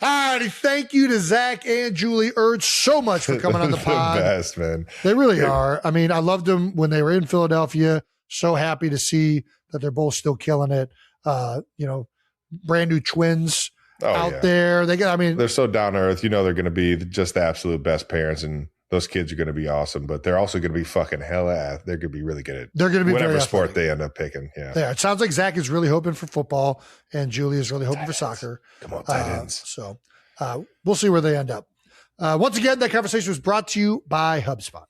All righty, thank you to Zach and Julie Ertz so much for coming on the pod. The best, man. They really are. I mean, I loved them when they were in Philadelphia. So happy to see that they're both still killing it. Brand new twins out there. They're so down to earth. They're going to be just the absolute best parents, and those kids are going to be awesome. But they're also going to be fucking hella. They're going to be really good at. They're going to be whatever very sport athletic. they end up picking. Yeah. It sounds like Zach is really hoping for football, and Julie is really hoping for soccer. Come on, tight ends. So we'll see where they end up. Once again, that conversation was brought to you by HubSpot.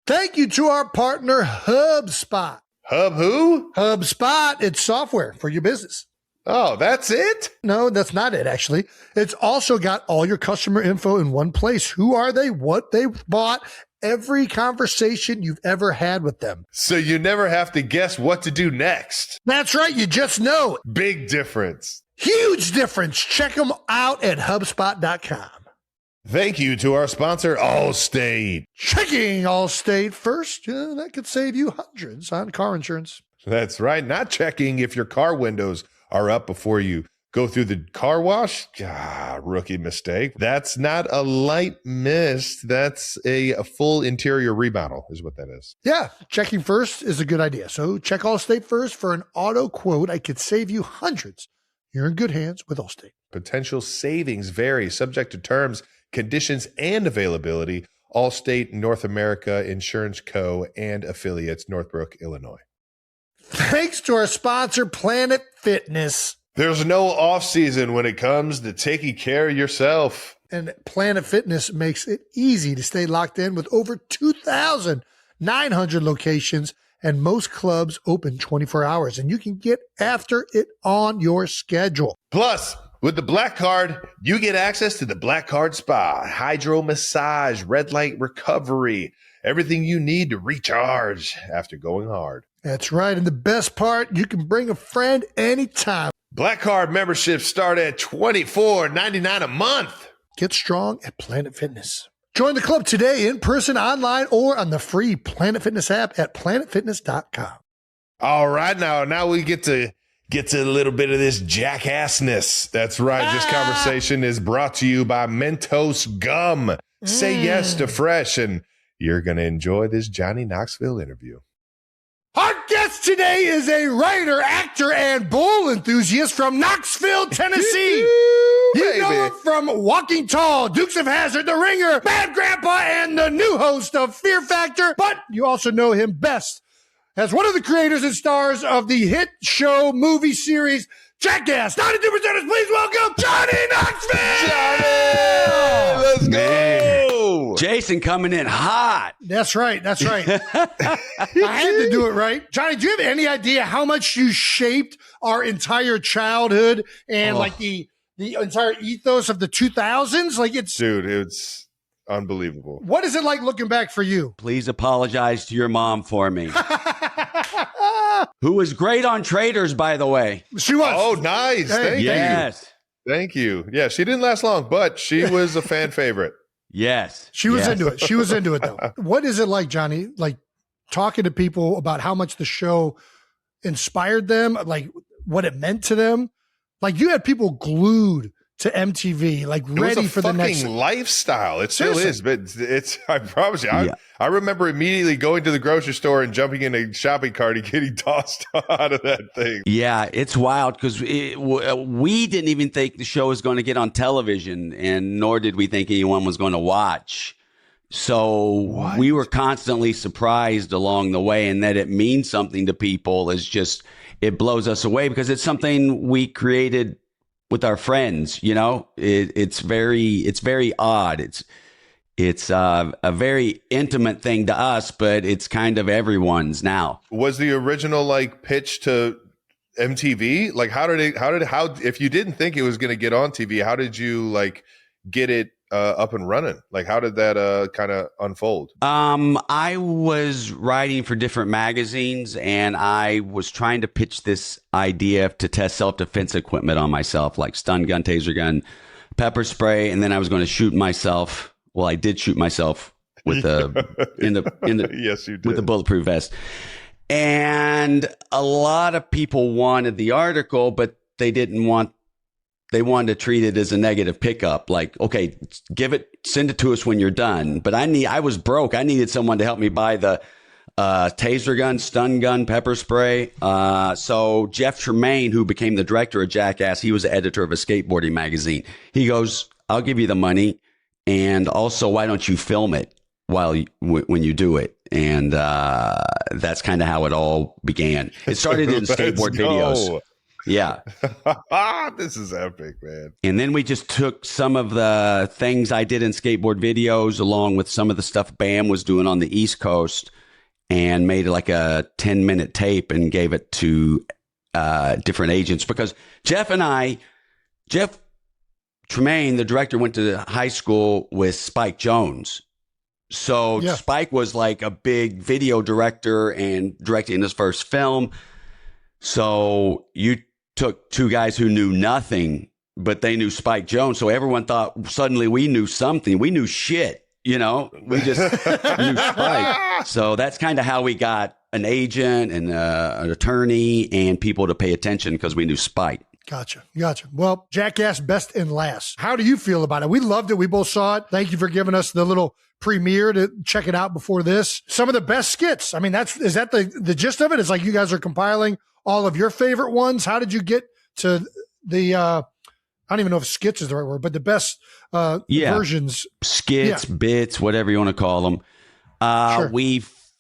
Thank you to our partner, HubSpot. Hub who? HubSpot. It's software for your business. Oh, that's it? No, that's not it, actually. It's also got all your customer info in one place. Who are they? What they bought? Every conversation you've ever had with them. So you never have to guess what to do next. That's right. You just know. Big difference. Huge difference. Check them out at HubSpot.com. Thank you to our sponsor, Allstate. Checking Allstate first. That could save you hundreds on car insurance. That's right. Not checking if your car windows are up before you go through the car wash. Rookie mistake. That's not a light mist. That's a full interior remodel is what that is. Yeah, checking first is a good idea. So check Allstate first for an auto quote. I could save you hundreds. You're in good hands with Allstate. Potential savings vary, subject to terms, conditions, and availability. Allstate North America Insurance Co. and affiliates, Northbrook, Illinois. Thanks to our sponsor, Planet Fitness. There's no off season when it comes to taking care of yourself. And Planet Fitness makes it easy to stay locked in with over 2,900 locations and most clubs open 24 hours. And you can get after it on your schedule. Plus, with the Black Card, you get access to the Black Card Spa, hydro massage, red light recovery, everything you need to recharge after going hard. That's right. And the best part, you can bring a friend anytime. Black Card memberships start at $24.99 a month. Get strong at Planet Fitness. Join the club today in person, online, or on the free Planet Fitness app at planetfitness.com. All right, now we get to a little bit of this jackassness. That's right. This conversation is brought to you by Mentos Gum. Say yes to fresh, and you're going to enjoy this Johnny Knoxville interview. Our guest today is a writer, actor, and bull enthusiast from Knoxville, Tennessee. You know him from Walking Tall, Dukes of Hazzard, The Ringer, Bad Grandpa, and the new host of Fear Factor. But you also know him best as one of the creators and stars of the hit show movie series Jackass. 92%ers, please welcome Johnny Knoxville! Johnny! Let's go! Jason coming in hot. That's right. I had to do it right. Johnny, do you have any idea how much you shaped our entire childhood and like the entire ethos of the 2000s? Dude, it's unbelievable. What is it like looking back for you? Please apologize to your mom for me. Who was great on Traders, by the way. She was. Oh, nice. Thank you. Thank you. Yeah, she didn't last long, but she was a fan favorite. Yes. She was into it. She was into it, though. What is it like, Johnny, talking to people about how much the show inspired them, what it meant to them? You had people glued to MTV, ready for the next lifestyle. It still is, but it's, I promise you, I remember immediately going to the grocery store and jumping in a shopping cart and getting tossed out of that thing. Yeah, it's wild because we didn't even think the show was going to get on television, and nor did we think anyone was going to watch. So we were constantly surprised along the way, and that it means something to people is just, it blows us away because it's something we created with our friends. It's very odd. It's a very intimate thing to us, but it's kind of everyone's now. Was the original pitch to MTV? How if you didn't think it was going to get on TV, how did you get it up and running? Like, how did that kind of unfold? I was writing for different magazines, and I was trying to pitch this idea to test self-defense equipment on myself, like stun gun, taser gun, pepper spray, and then I was going to shoot myself. Well, I did shoot myself with in the yes, you did, with a bulletproof vest. And a lot of people wanted the article, but they wanted to treat it as a negative pickup. Like, okay, send it to us when you're done. But I was broke. I needed someone to help me buy the taser gun, stun gun, pepper spray. So Jeff Tremaine, who became the director of Jackass, he was the editor of a skateboarding magazine. He goes, I'll give you the money. And also, why don't you film it when you do it? And that's kind of how it all began. It started in skateboard videos. Yeah. This is epic, man. And then we just took some of the things I did in skateboard videos along with some of the stuff Bam was doing on the East Coast and made it like a 10-minute tape and gave it to different agents. Because Jeff Tremaine, the director, went to high school with Spike Jonze. So yeah. Spike was like a big video director and directing his first film. So you took two guys who knew nothing, but they knew Spike Jonze. So everyone thought suddenly we knew something. We knew shit, we just knew Spike. So that's kind of how we got an agent and an attorney and people to pay attention because we knew Spike. Gotcha. Well, Jackass Best in Last. How do you feel about it? We loved it. We both saw it. Thank you for giving us the little premiere to check it out before this. Some of the best skits. I mean, is that the gist of it? It's like you guys are compiling all of your favorite ones. How did you get to the, I don't even know if skits is the right word, but the best versions. Skits, bits, whatever you want to call them. Sure.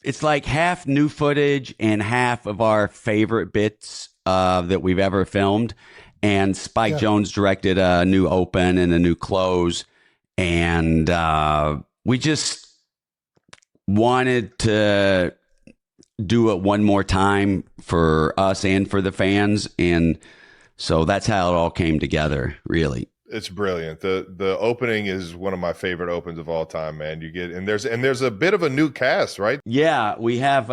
It's like half new footage and half of our favorite bits that we've ever filmed. And Spike Jonze directed a new open and a new close. And we just wanted to do it one more time for us and for the fans. And so that's how it all came together, really. It's brilliant. The opening is one of my favorite opens of all time, man. There's a bit of a new cast, right? Yeah, we have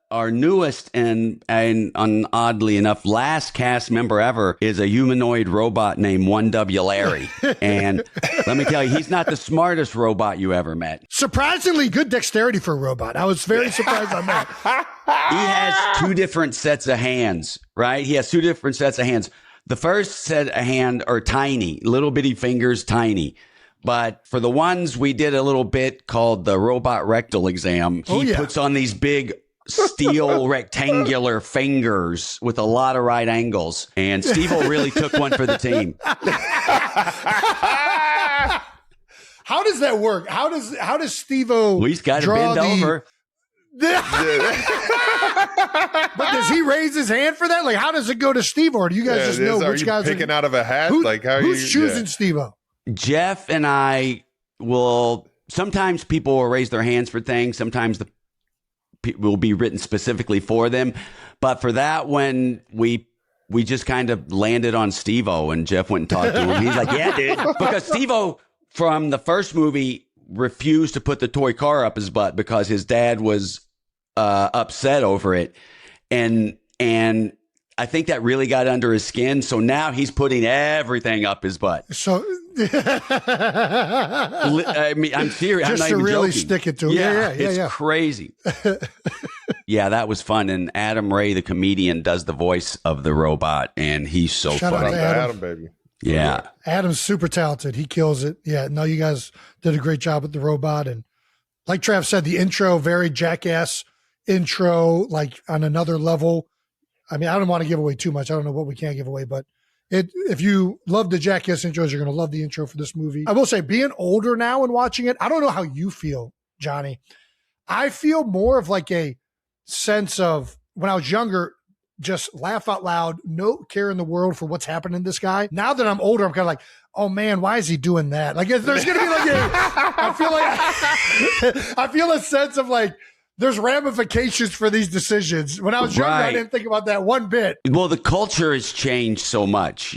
our newest and oddly enough, last cast member ever is a humanoid robot named 1W Larry. And let me tell you, he's not the smartest robot you ever met. Surprisingly good dexterity for a robot. I was very surprised on that. He has two different sets of hands, right? He has two different sets of hands. The first set of hand are tiny, little bitty fingers, tiny. But for the ones we did a little bit called the robot rectal exam, he puts on these big steel rectangular fingers with a lot of right angles. And Steve-O really took one for the team. How does that work? How does Steve-O Well, he's got to bend over. But does he raise his hand for that? Like, how does it go to Steve-O? Or do you guys just know which guys picking out of a hat? Who's choosing Steve-O? Jeff and I will. Sometimes people will raise their hands for things. Sometimes the will be written specifically for them. But for that one, we just kind of landed on Steve-O, and Jeff went and talked to him. He's like, "Yeah, dude," because Steve-O from the first movie refused to put the toy car up his butt because his dad was upset over it. And I think that really got under his skin. So now he's putting everything up his butt. So I mean, I'm serious. Just I'm not to even really joking. stick it to him. It's crazy. Yeah, that was fun. And Adam Ray, the comedian, does the voice of the robot, and he's so Shout funny. out to Adam, baby. Yeah. Adam's super talented. He kills it. Yeah. No, you guys did a great job with the robot. And like Trav said, the intro, very Jackass intro, like on another level. I mean, I don't want to give away too much. I don't know what we can't give away, but if you love the Jackass intros, you're going to love the intro for this movie. I will say, being older now and watching it, I don't know how you feel, Johnny. I feel more of like a sense of when I was younger, just laugh out loud, no care in the world for what's happening to this guy. Now that I'm older, I'm kind of like, oh man, why is he doing that? Like, there's going to be like I feel a sense of like, there's ramifications for these decisions. When I was younger, I didn't think about that one bit. Well, the culture has changed so much,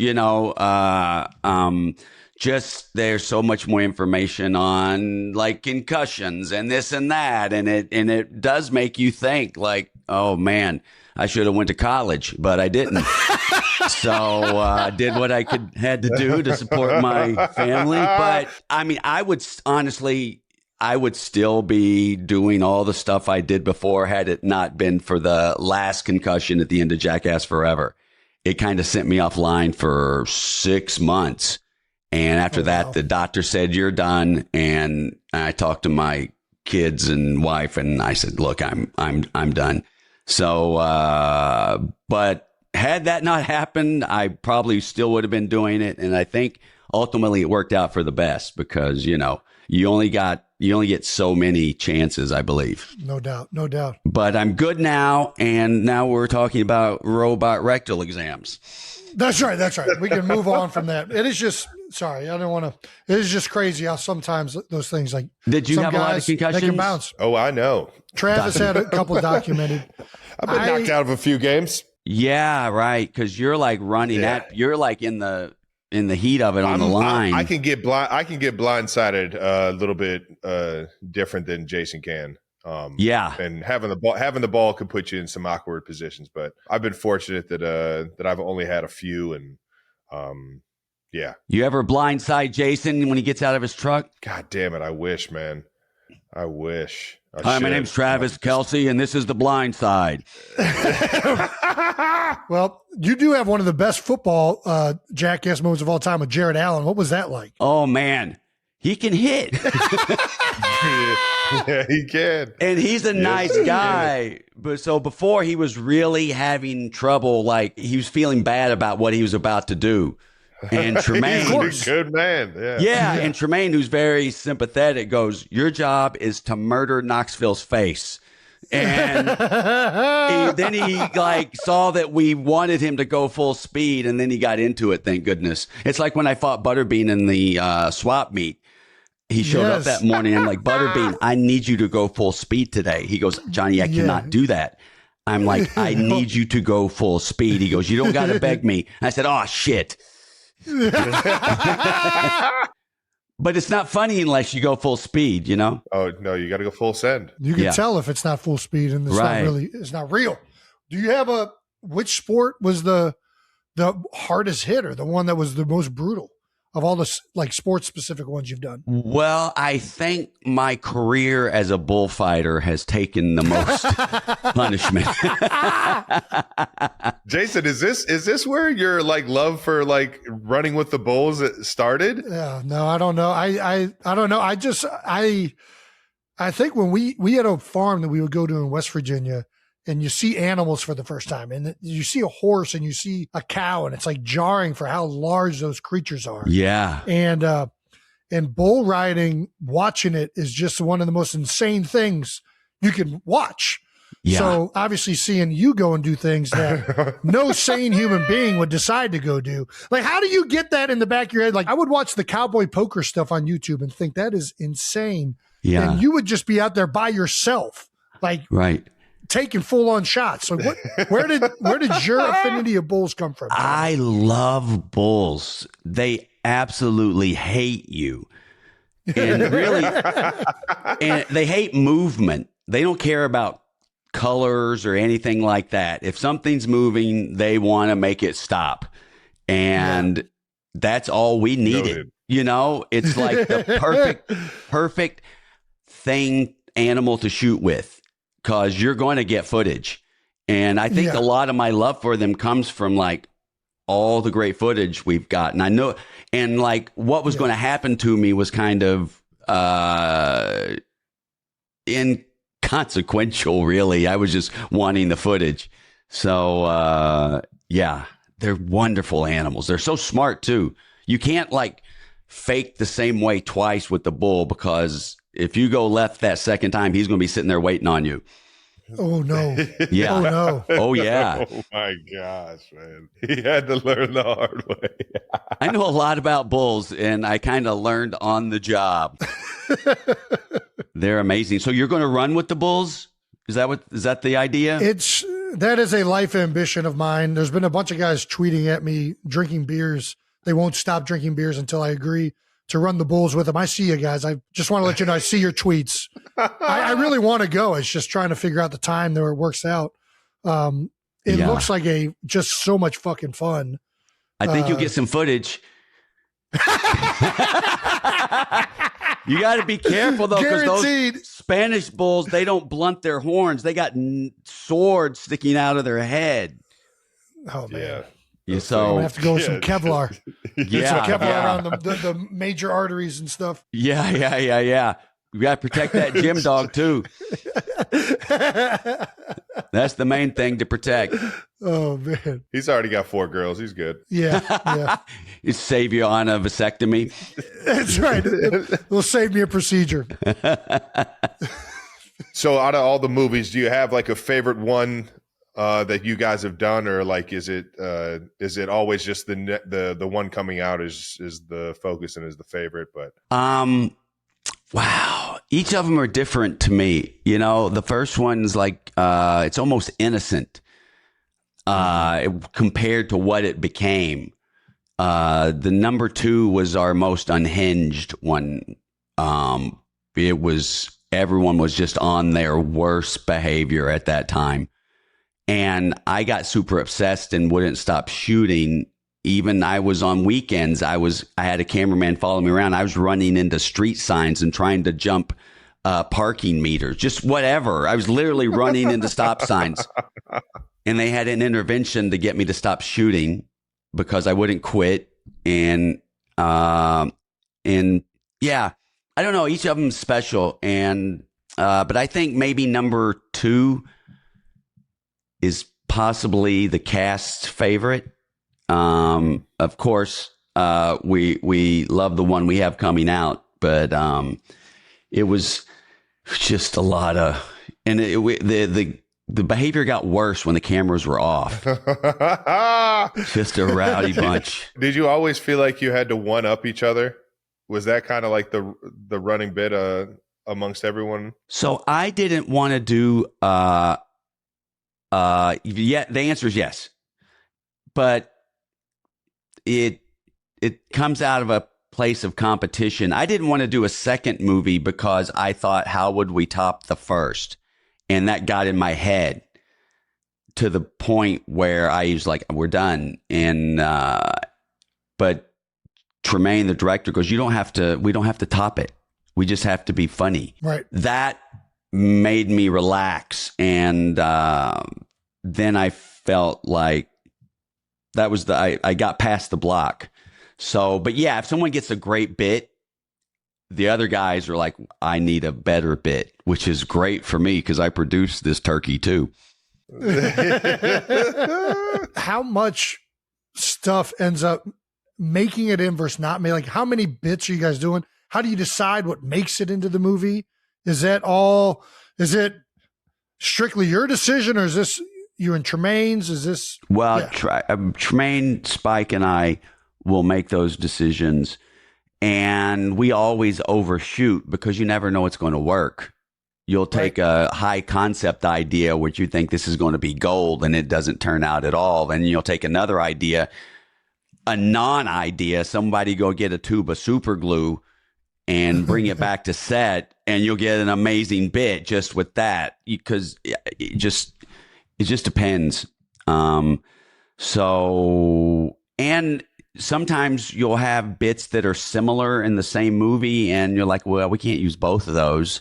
just there's so much more information on like concussions and this and that. And it does make you think like, oh man, I should have went to college, but I didn't. So I did what I had to do to support my family. But I mean, I would still be doing all the stuff I did before had it not been for the last concussion at the end of Jackass Forever. It kind of sent me offline for 6 months. And after that, the doctor said, you're done. And I talked to my kids and wife and I said, look, I'm done. So, but had that not happened, I probably still would have been doing it. And I think ultimately it worked out for the best because, you know, you only get so many chances, I believe. No doubt. No doubt. But I'm good now. And now we're talking about robot rectal exams. That's right. That's right. We can move on from that. It is just, sorry, I don't want to, it is just crazy how sometimes those things like. Did you have a lot of concussions? They can bounce. Oh, I know. Travis had a couple documented. I've been knocked out of a few games. Yeah, right. Because you're like running you're like in the heat of it on the line. I can get blindsided a little bit different than Jason can. And having the ball could put you in some awkward positions. But I've been fortunate that I've only had a few, and You ever blindside Jason when he gets out of his truck? God damn it! I wish, man. I wish. Hi, my name's Travis Kelsey, and this is the blind side. Well, you do have one of the best football Jackass moments of all time with Jared Allen. What was that like? Oh, man. He can hit. Yeah, he can. And he's a nice guy. But so before he was really having trouble, like he was feeling bad about what he was about to do. And Tremaine, he's a good man. Yeah. And Tremaine, who's very sympathetic, goes, your job is to murder Knoxville's face. And then he like saw that we wanted him to go full speed, and then he got into it. Thank goodness. It's like when I fought Butterbean in the swap meet. He showed up that morning. I'm like, Butterbean, I need you to go full speed today. He goes, Johnny, I cannot do that. I'm like, I need you to go full speed. He goes, you don't got to beg me. I said, oh shit. But it's not funny unless you go full speed, you know? Oh, no, you got to go full send. You can tell if it's not full speed and it's not real. Do you have which sport was the hardest hit or the one that was the most brutal of all the like sports specific ones you've done? Well, I think my career as a bullfighter has taken the most punishment. Jason, is this where your like love for like running with the bulls started? Yeah, no, I don't know. I don't know. I think when we had a farm that we would go to in West Virginia, and you see animals for the first time, and you see a horse and you see a cow, and it's like jarring for how large those creatures are. Yeah. And bull riding, watching it is just one of the most insane things you can watch. Yeah. So obviously seeing you go and do things that no sane human being would decide to go do. Like, how do you get that in the back of your head? Like, I would watch the cowboy poker stuff on YouTube and think that is insane. Yeah. And you would just be out there by yourself. Like, right. Taking full on shots. So where did your affinity of bulls come from? I love bulls. They absolutely hate you. And really, and they hate movement. They don't care about colors or anything like that. If something's moving, they want to make it stop. And that's all we needed. You know, it's like the perfect animal to shoot with. Because you're going to get footage. And I think a lot of my love for them comes from like all the great footage we've got. And I know, and like what was going to happen to me was kind of inconsequential, really. I was just wanting the footage. So, they're wonderful animals. They're so smart too. You can't like fake the same way twice with the bull, because if you go left that second time, he's going to be sitting there waiting on you. Oh, no. Yeah. Oh, no. Oh, yeah. Oh, my gosh, man. He had to learn the hard way. I know a lot about bulls, and I kind of learned on the job. They're amazing. So you're going to run with the bulls? Is that the idea? That is a life ambition of mine. There's been a bunch of guys tweeting at me, drinking beers they won't stop drinking beers until I agree to run the bulls with them. I see you guys. I just want to let you know, I see your tweets. I really want to go. It's just trying to figure out the time where it works out. It looks like just so much fucking fun. I think you'll get some footage. You got to be careful, though, because those Spanish bulls, they don't blunt their horns. They got swords sticking out of their head. Oh, man. Yeah. So I'm going to have to go with some Kevlar. Yeah. Some Kevlar around the major arteries and stuff. Yeah. We got to protect that gym dog, too. That's the main thing to protect. Oh, man. He's already got 4 girls. He's good. Yeah. It save you on a vasectomy. That's right. It'll save me a procedure. So out of all the movies, do you have like a favorite one that you guys have done, or like is it always just the one coming out is the focus and is the favorite? But wow, each of them are different to me. You know, the first one's like it's almost innocent compared to what it became. The number 2 was our most unhinged one. Everyone was just on their worst behavior at that time. And I got super obsessed and wouldn't stop shooting. Even I was on weekends. I had a cameraman follow me around. I was running into street signs and trying to jump parking meters, just whatever. I was literally running into stop signs. And they had an intervention to get me to stop shooting because I wouldn't quit. And yeah, I don't know. Each of them is special. And but I think maybe number 2 is possibly the cast's favorite. Of course, we love the one we have coming out, but it was just a lot of, and the behavior got worse when the cameras were off. Just a rowdy bunch. Did you always feel like you had to one up each other? Was that kind of like the running bit amongst everyone? So I didn't want to do. Yeah, the answer is yes, but it comes out of a place of competition. I didn't want to do a second movie because I thought, how would we top the first? And that got in my head to the point where I was like, we're done. And but Tremaine, the director, goes, we don't have to top it. We just have to be funny. Right. That made me relax. And then I felt like that was I got past the block. So, but yeah, if someone gets a great bit, the other guys are like, I need a better bit, which is great for me because I produced this turkey too. How much stuff ends up making it in versus not? Like, how many bits are you guys doing? How do you decide what makes it into the movie? Is it strictly your decision, or is this you and Tremaine's? Is this? Well, Tremaine, Spike, and I will make those decisions. And we always overshoot because you never know what's going to work. You'll take a high concept idea which you think this is going to be gold and it doesn't turn out at all. Then you'll take another idea, a non-idea, somebody go get a tube of super glue and bring it back to set, and you'll get an amazing bit just with that, because it just depends. And sometimes you'll have bits that are similar in the same movie and you're like, well, we can't use both of those.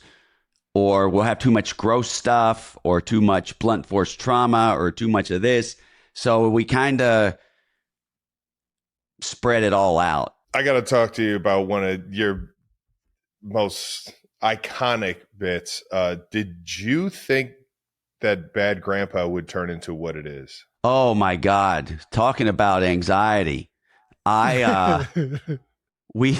Or we'll have too much gross stuff or too much blunt force trauma or too much of this. So we kind of spread it all out. I got to talk to you about one of your most iconic bits. Did you think that Bad Grandpa would turn into what it is? Oh my God. Talking about anxiety. We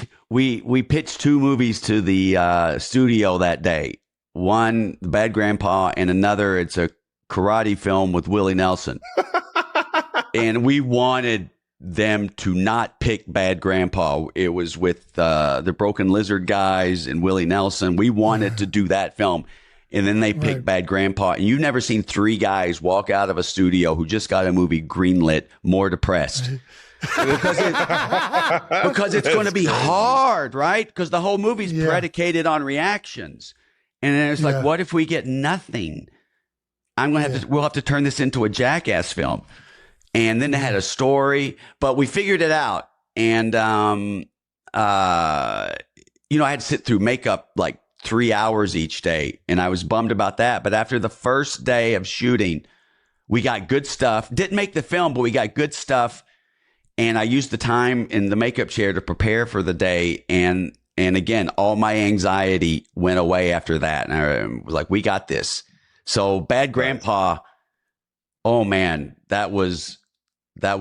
pitched 2 movies to the studio that day. One, The Bad Grandpa, and another, it's a karate film with Willie Nelson. And we wanted them to not pick Bad Grandpa. It was with the Broken Lizard guys and Willie Nelson. We wanted to do that film. And then they picked Bad Grandpa. And you've never seen 3 guys walk out of a studio who just got a movie greenlit more depressed. because it's going to be hard, right? Because the whole movie's predicated on reactions. And then it's like, what if we get nothing? We'll have to turn this into a Jackass film. And then they had a story, but we figured it out. And, I had to sit through makeup like 3 hours each day, and I was bummed about that. But after the first day of shooting, we got good stuff. Didn't make the film, but we got good stuff. And I used the time in the makeup chair to prepare for the day. And again, all my anxiety went away after that. And I was like, we got this. So Bad Grandpa, oh man, that was fun. It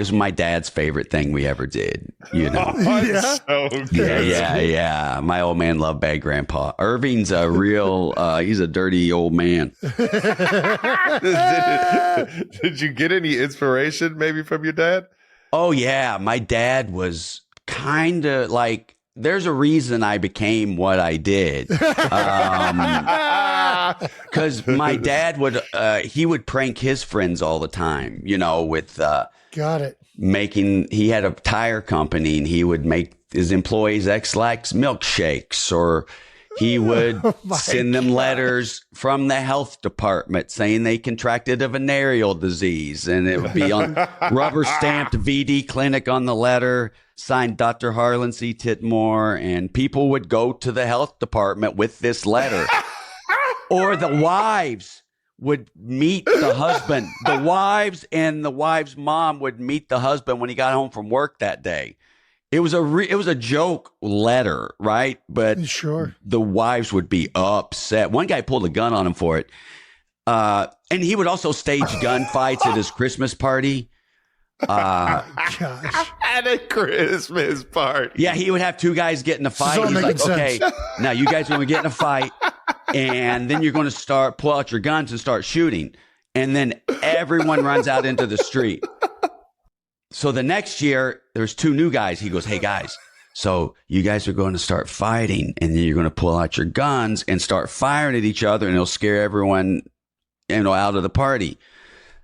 was my dad's favorite thing we ever did, So good. Yeah. My old man loved Bad Grandpa. Irving's a real, he's a dirty old man. Did you get any inspiration maybe from your dad? Oh yeah. My dad was kind of like, there's a reason I became what I did. Because my dad he would prank his friends all the time, with got it. He had a tire company and he would make his employees X-Lax milkshakes, or he would send them letters from the health department saying they contracted a venereal disease, and it would be on rubber stamped VD clinic on the letter, signed Dr. Harlan C. Titmore, and people would go to the health department with this letter. Or the wives would meet the husband. The wives and the wife's mom would meet the husband when he got home from work that day. It was a joke letter, right? But sure, the wives would be upset. One guy pulled a gun on him for it. And he would also stage gunfights at his Christmas party. Gosh. At a Christmas party. Yeah, he would have two guys get in a fight. He's like, okay, now you guys are going to get in a fight, and then you're going to pull out your guns and start shooting. And then everyone runs out into the street. So the next year, there's two new guys. He goes, hey, guys, so you guys are going to start fighting, and then you're going to pull out your guns and start firing at each other, and it'll scare everyone, out of the party.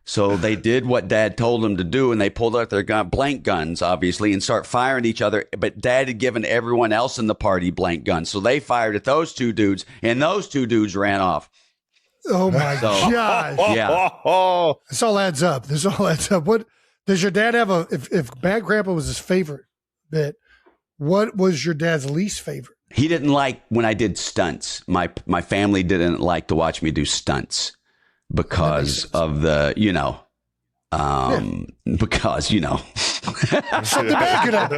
So they did what Dad told them to do, and they pulled out their blank guns, obviously, and start firing at each other. But Dad had given everyone else in the party blank guns. So they fired at those two dudes, and those two dudes ran off. Oh, my gosh. Yeah. This all adds up. What does your dad have if Bad Grandpa was his favorite bit, what was your dad's least favorite? He didn't like when I did stunts. My family didn't like to watch me do stunts. Because of the, because, Something back it up.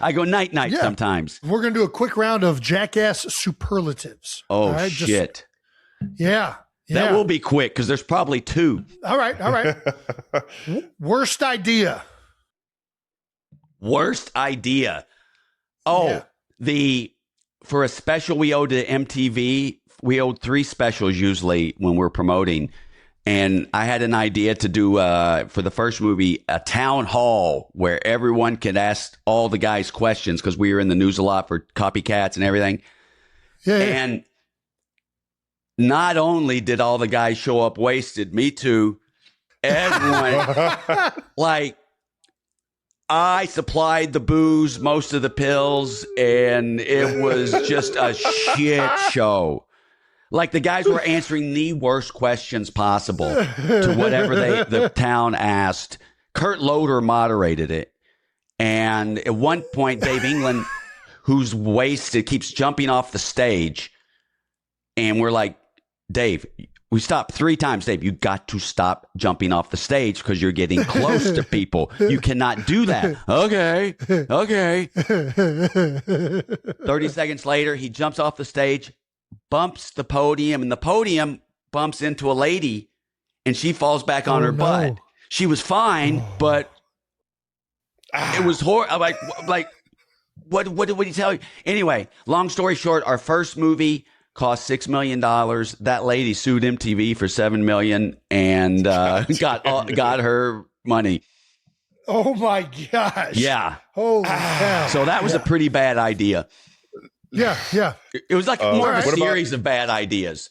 I go night sometimes. We're going to do a quick round of Jackass superlatives. Oh, right? Shit. Yeah. That will be quick because there's probably two. All right. Worst idea. Oh, for a special we owed to MTV, we owed 3 specials usually when we're promoting. And I had an idea to do, for the first movie, a town hall where everyone could ask all the guys questions because we were in the news a lot for copycats and everything. Yeah. And not only did all the guys show up wasted, me too, everyone, I supplied the booze, most of the pills, and it was just a shit show. Like the guys were answering the worst questions possible to whatever the town asked. Kurt Loder moderated it. And at one point, Dave England, who's wasted, keeps jumping off the stage. And we're like, Dave, we stopped 3 times. Dave, you got to stop jumping off the stage because you're getting close to people. You cannot do that. Okay. 30 seconds later, he jumps off the stage, bumps the podium, and the podium bumps into a lady, and she falls back on her butt. She was fine, but it was horrible. I'm like, what did he tell you? Anyway, long story short, our first movie cost $6 million. That lady sued MTV for $7 million and got her money. Oh my gosh! Yeah. Holy cow! So that was a pretty bad idea. Yeah. It was like more of a series of bad ideas.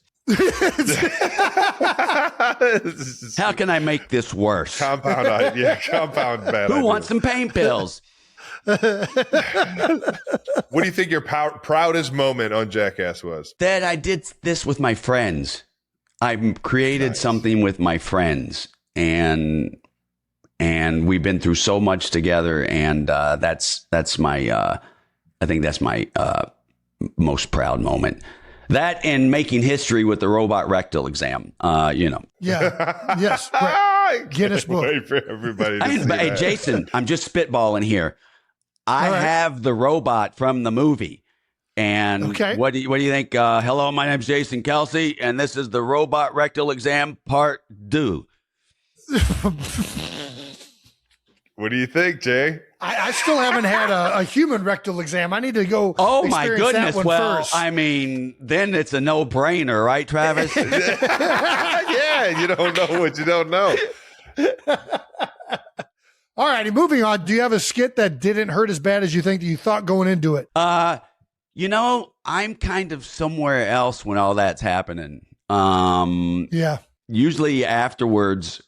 How can I make this worse? Compound bad. Who wants some pain pills? What do you think your proudest moment on Jackass was? That I did this with my friends. I created something with my friends, and we've been through so much together, and that's my I think that's my most proud moment. That and making history with the robot rectal exam. Yeah. Yes. Right. Guinness Book. Wait for everybody to see Hey, that. Jason, I'm just spitballing here. I have the robot from the movie. And what do you think? Hello, my name's Jason Kelsey, and this is the robot rectal exam part 2. What do you think, Jay? I still haven't had a human rectal exam. I need to go. Oh my goodness! That one Well, first. I mean, then it's a no-brainer, right, Travis? Yeah, you don't know what you don't know. All righty, moving on. Do you have a skit that didn't hurt as bad as you think that you thought going into it? You know, I'm kind of somewhere else when all that's happening. Yeah. Usually afterwards,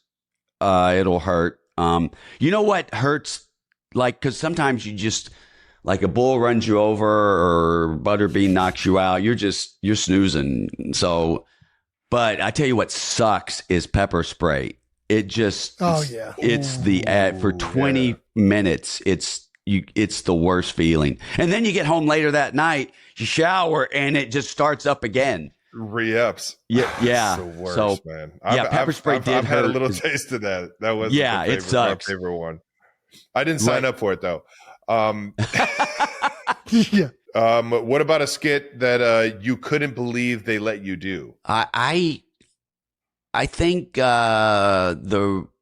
it'll hurt. You know what hurts? Like, because sometimes you just, like a bull runs you over or Butterbean knocks you out. You're snoozing. So, but I tell you what sucks is pepper spray. It just, it's the ad for 20 minutes. It's the worst feeling. And then you get home later that night, you shower, and it just starts up again. Re-ups. Yeah. It's the worst, man. Pepper spray did I've hurt. had a little taste of that. That was it sucks. my favorite one. I didn't sign up for it though. Yeah. What about a skit that you couldn't believe they let you do? I think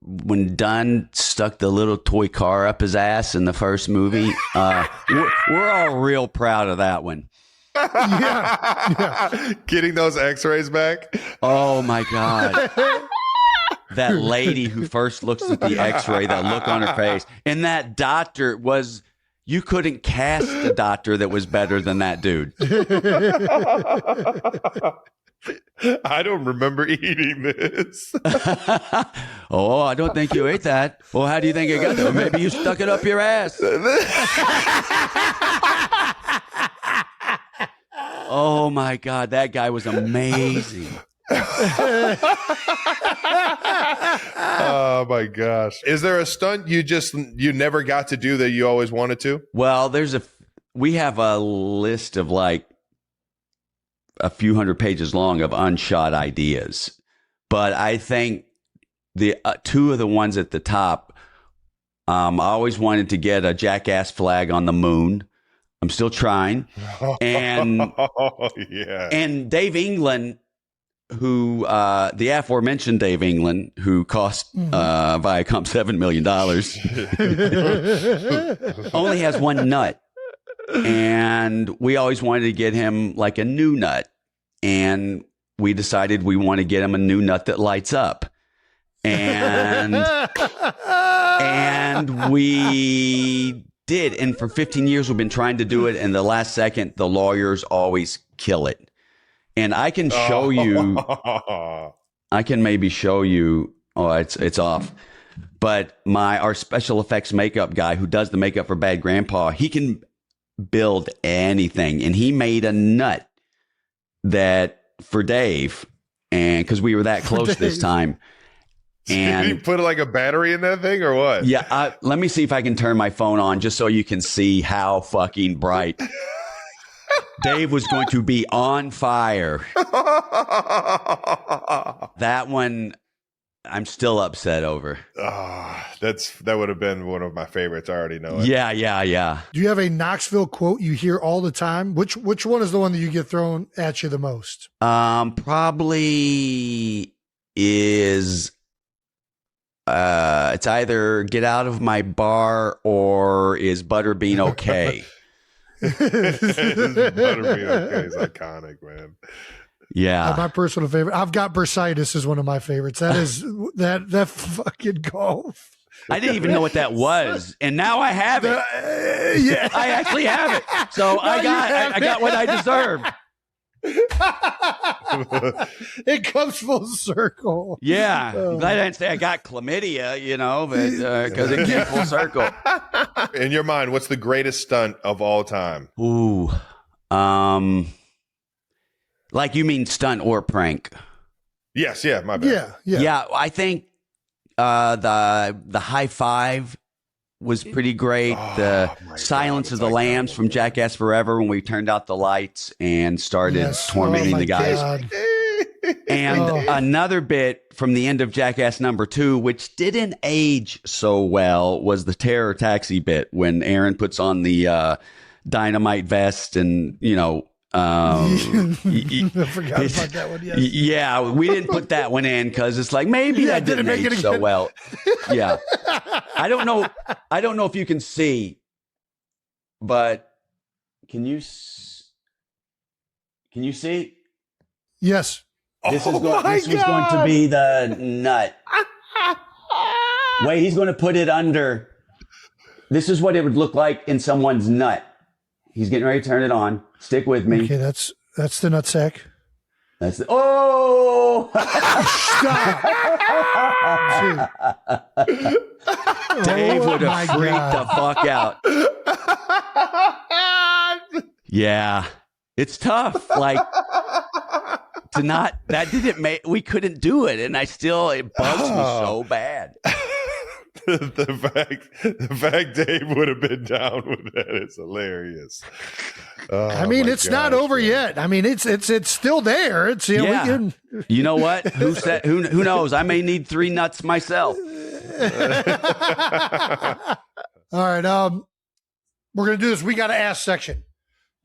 when Dunn stuck the little toy car up his ass in the first movie, we're all real proud of that one. Yeah. Getting those X-rays back. Oh my God. That lady who first looks at the X-ray, that look on her face, and that doctor you couldn't cast a doctor that was better than that dude. I don't remember eating this. Oh, I don't think you ate that. Well, how do you think it got there? Maybe you stuck it up your ass. Oh my God, that guy was amazing. Oh my gosh. Is there a stunt you never got to do that you always wanted to? Well, we have a list of like a few hundred pages long of unshot ideas. But I think the two of the ones at the top, I always wanted to get a Jackass flag on the moon. I'm still trying. And and Dave England, who the aforementioned Dave England, who cost Viacom $7 million, only has one nut. And we always wanted to get him like a new nut. And we decided we want to get him a new nut that lights up. And we did. And for 15 years, we've been trying to do it. And the last second, the lawyers always kill it. And I can show you, I can maybe show you, it's off. But our special effects makeup guy who does the makeup for Bad Grandpa, he can build anything. And he made a nut that for Dave, and because we were that close this time. And did he put like a battery in that thing or what? Yeah. Let me see if I can turn my phone on just so you can see how fucking bright. Dave was going to be on fire. That one, I'm still upset over. That would have been one of my favorites. I already know it. Yeah. Do you have a Knoxville quote you hear all the time? Which one is the one that you get thrown at you the most? Probably is it's either get out of my bar or is Butterbean okay? Butterbean okay is iconic, man. Yeah. My personal favorite. I've got bursitis is one of my favorites. That is that fucking golf. I didn't even know what that was, and now I have it. Yeah, I actually have it. So I got what I deserved. It comes full circle. Yeah. Glad I didn't say I got chlamydia, but because it came full circle. In your mind, what's the greatest stunt of all time? Ooh. Like you mean stunt or prank? Yes, yeah, my bad. Yeah, I think the high five was pretty great. The Silence of the Lambs from Jackass Forever when we turned out the lights and started tormenting the guys. God. And another bit from the end of Jackass #2, which didn't age so well, was the terror taxi bit when Aaron puts on the dynamite vest and, I forgot about that one. Yes. Yeah, we didn't put that one in because it's like maybe that didn't make it so well. Yeah, I don't know if you can see, but can you see? Yes. This was going to be the nut. Wait, he's going to put it under. This is what it would look like in someone's nut. He's getting ready to turn it on. Stick with me. Okay, that's the nutsack. That's the, oh! Stop. Dave would have freaked the fuck out. Yeah, it's tough. Like that didn't make. We couldn't do it, and it bugs me so bad. The fact Dave would have been down with that is hilarious. It's not over yet. It's still there. It's You know what? Who knows? I may need 3 nuts myself. All right. We're gonna do this. We got to ask section.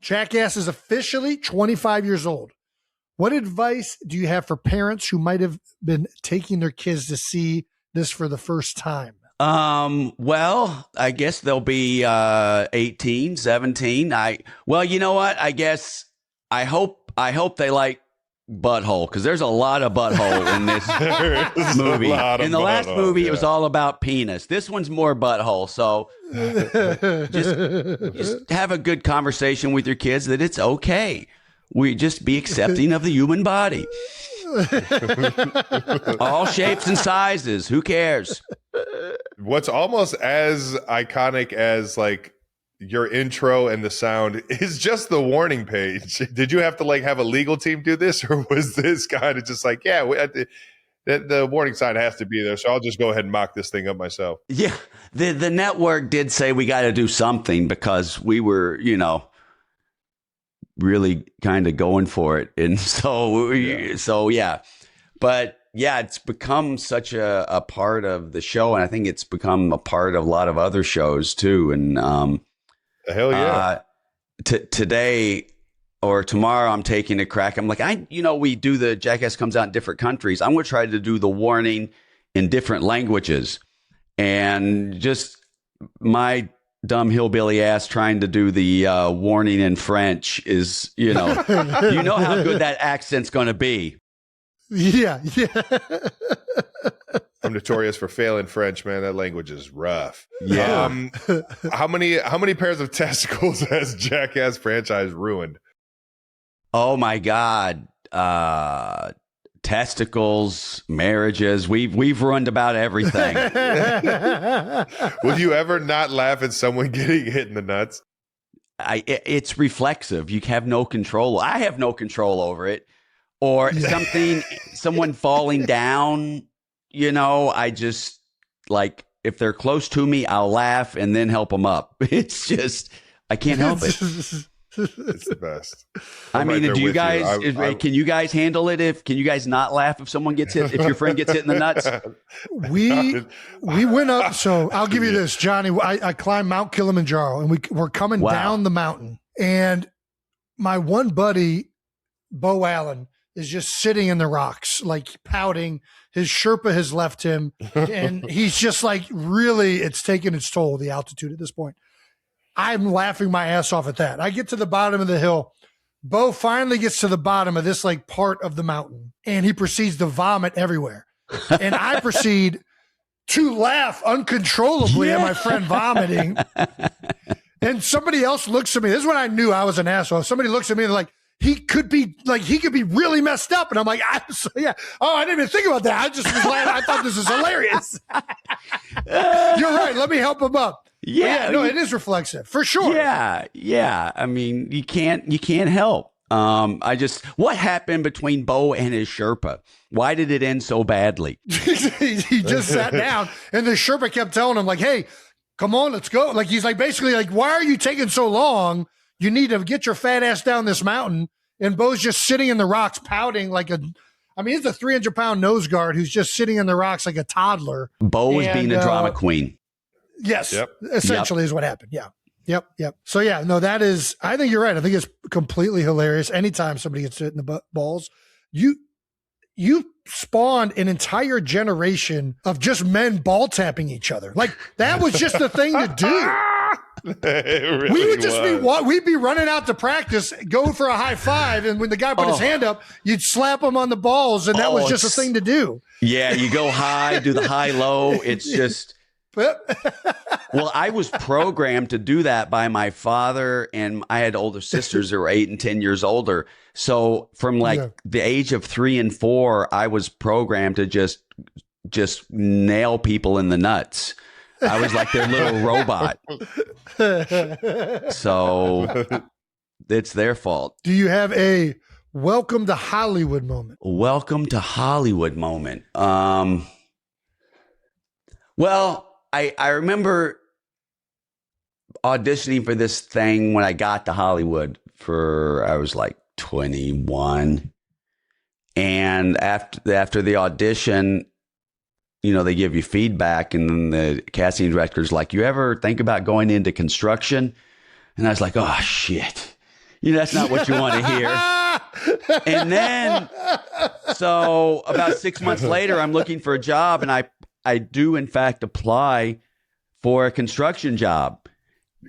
Jackass is officially 25 years old. What advice do you have for parents who might have been taking their kids to see this for the first time? Well, I guess they'll be 18, 17. You know what? I guess I hope they like butthole because there's a lot of butthole in this movie. In the last movie, it was all about penis. This one's more butthole. So just have a good conversation with your kids that it's okay. We just be accepting of the human body. All shapes and sizes. Who cares? What's almost as iconic as like your intro and the sound is just the warning page. Did you have to have a legal team do this, or was this kind of just like, the warning sign has to be there, so I'll just go ahead and mock this thing up myself? Yeah, the network did say we got to do something because we were, really kind of going for it, and so but yeah, it's become such a part of the show, and I think it's become a part of a lot of other shows too. And hell yeah, today or tomorrow, I'm taking a crack. I'm like, we do the Jackass comes out in different countries. I'm going to try to do the warning in different languages, and just my dumb hillbilly ass trying to do the warning in French is, you know how good that accent's going to be. Yeah. I'm notorious for failing French, man. That language is rough. Yeah. How many pairs of testicles has Jackass franchise ruined? Oh my God. Testicles, marriages. We've ruined about everything. Will you ever not laugh at someone getting hit in the nuts? It's reflexive. You have no control. I have no control over it. Or someone falling down, I just if they're close to me, I'll laugh and then help them up. It's just, I can't help it. It's the best. Do you guys, can you guys handle it? Can you guys not laugh if someone gets hit, if your friend gets hit in the nuts? We went up. So I'll give you this, Johnny. I climbed Mount Kilimanjaro and we're coming down the mountain, and my one buddy, Bo Allen, is just sitting in the rocks, pouting. His Sherpa has left him, and he's just really, it's taken its toll, the altitude at this point. I'm laughing my ass off at that. I get to the bottom of the hill. Bo finally gets to the bottom of this part of the mountain, and he proceeds to vomit everywhere. And I proceed to laugh uncontrollably at my friend vomiting. And somebody else looks at me. This is when I knew I was an asshole. Somebody looks at me and they're like, he could be really messed up. And I'm like, I didn't even think about that. I just was laughing. I thought this was hilarious. You're right. Let me help him up. Yeah, no, it is reflexive for sure. Yeah. I mean, you can't help. What happened between Bo and his Sherpa? Why did it end so badly? He just sat down, and the Sherpa kept telling him, like, "Hey, come on, let's go." Like, he's like, basically like, "Why are you taking so long? You need to get your fat ass down this mountain." And Bo's just sitting in the rocks, pouting like he's a 300-pound nose guard who's just sitting in the rocks like a toddler. Bo was being a drama queen. Yes, essentially is what happened. Yeah. Yep. So that is, I think you're right. I think it's completely hilarious. Anytime somebody gets hit in the balls, you spawned an entire generation of just men ball tapping each other. Like, that was just the thing to do. Really we would just we'd be running out to practice, go for a high five, and when the guy put his hand up, you'd slap him on the balls, and that was just a thing to do. Yeah, you go high, do the high-low. It's just... Well, I was programmed to do that by my father, and I had older sisters that were 8 and 10 years older. So from the age of 3 and 4, I was programmed to just nail people in the nuts. I was like their little robot. So it's their fault. Do you have a welcome to Hollywood moment? Welcome to Hollywood moment. Well, I remember auditioning for this thing when I got to Hollywood I was like 21. And after the audition, they give you feedback, and then the casting director's like, "You ever think about going into construction?" And I was like, "Oh shit. That's not what you want to hear." And then, so about 6 months later, I'm looking for a job, and I do, in fact, apply for a construction job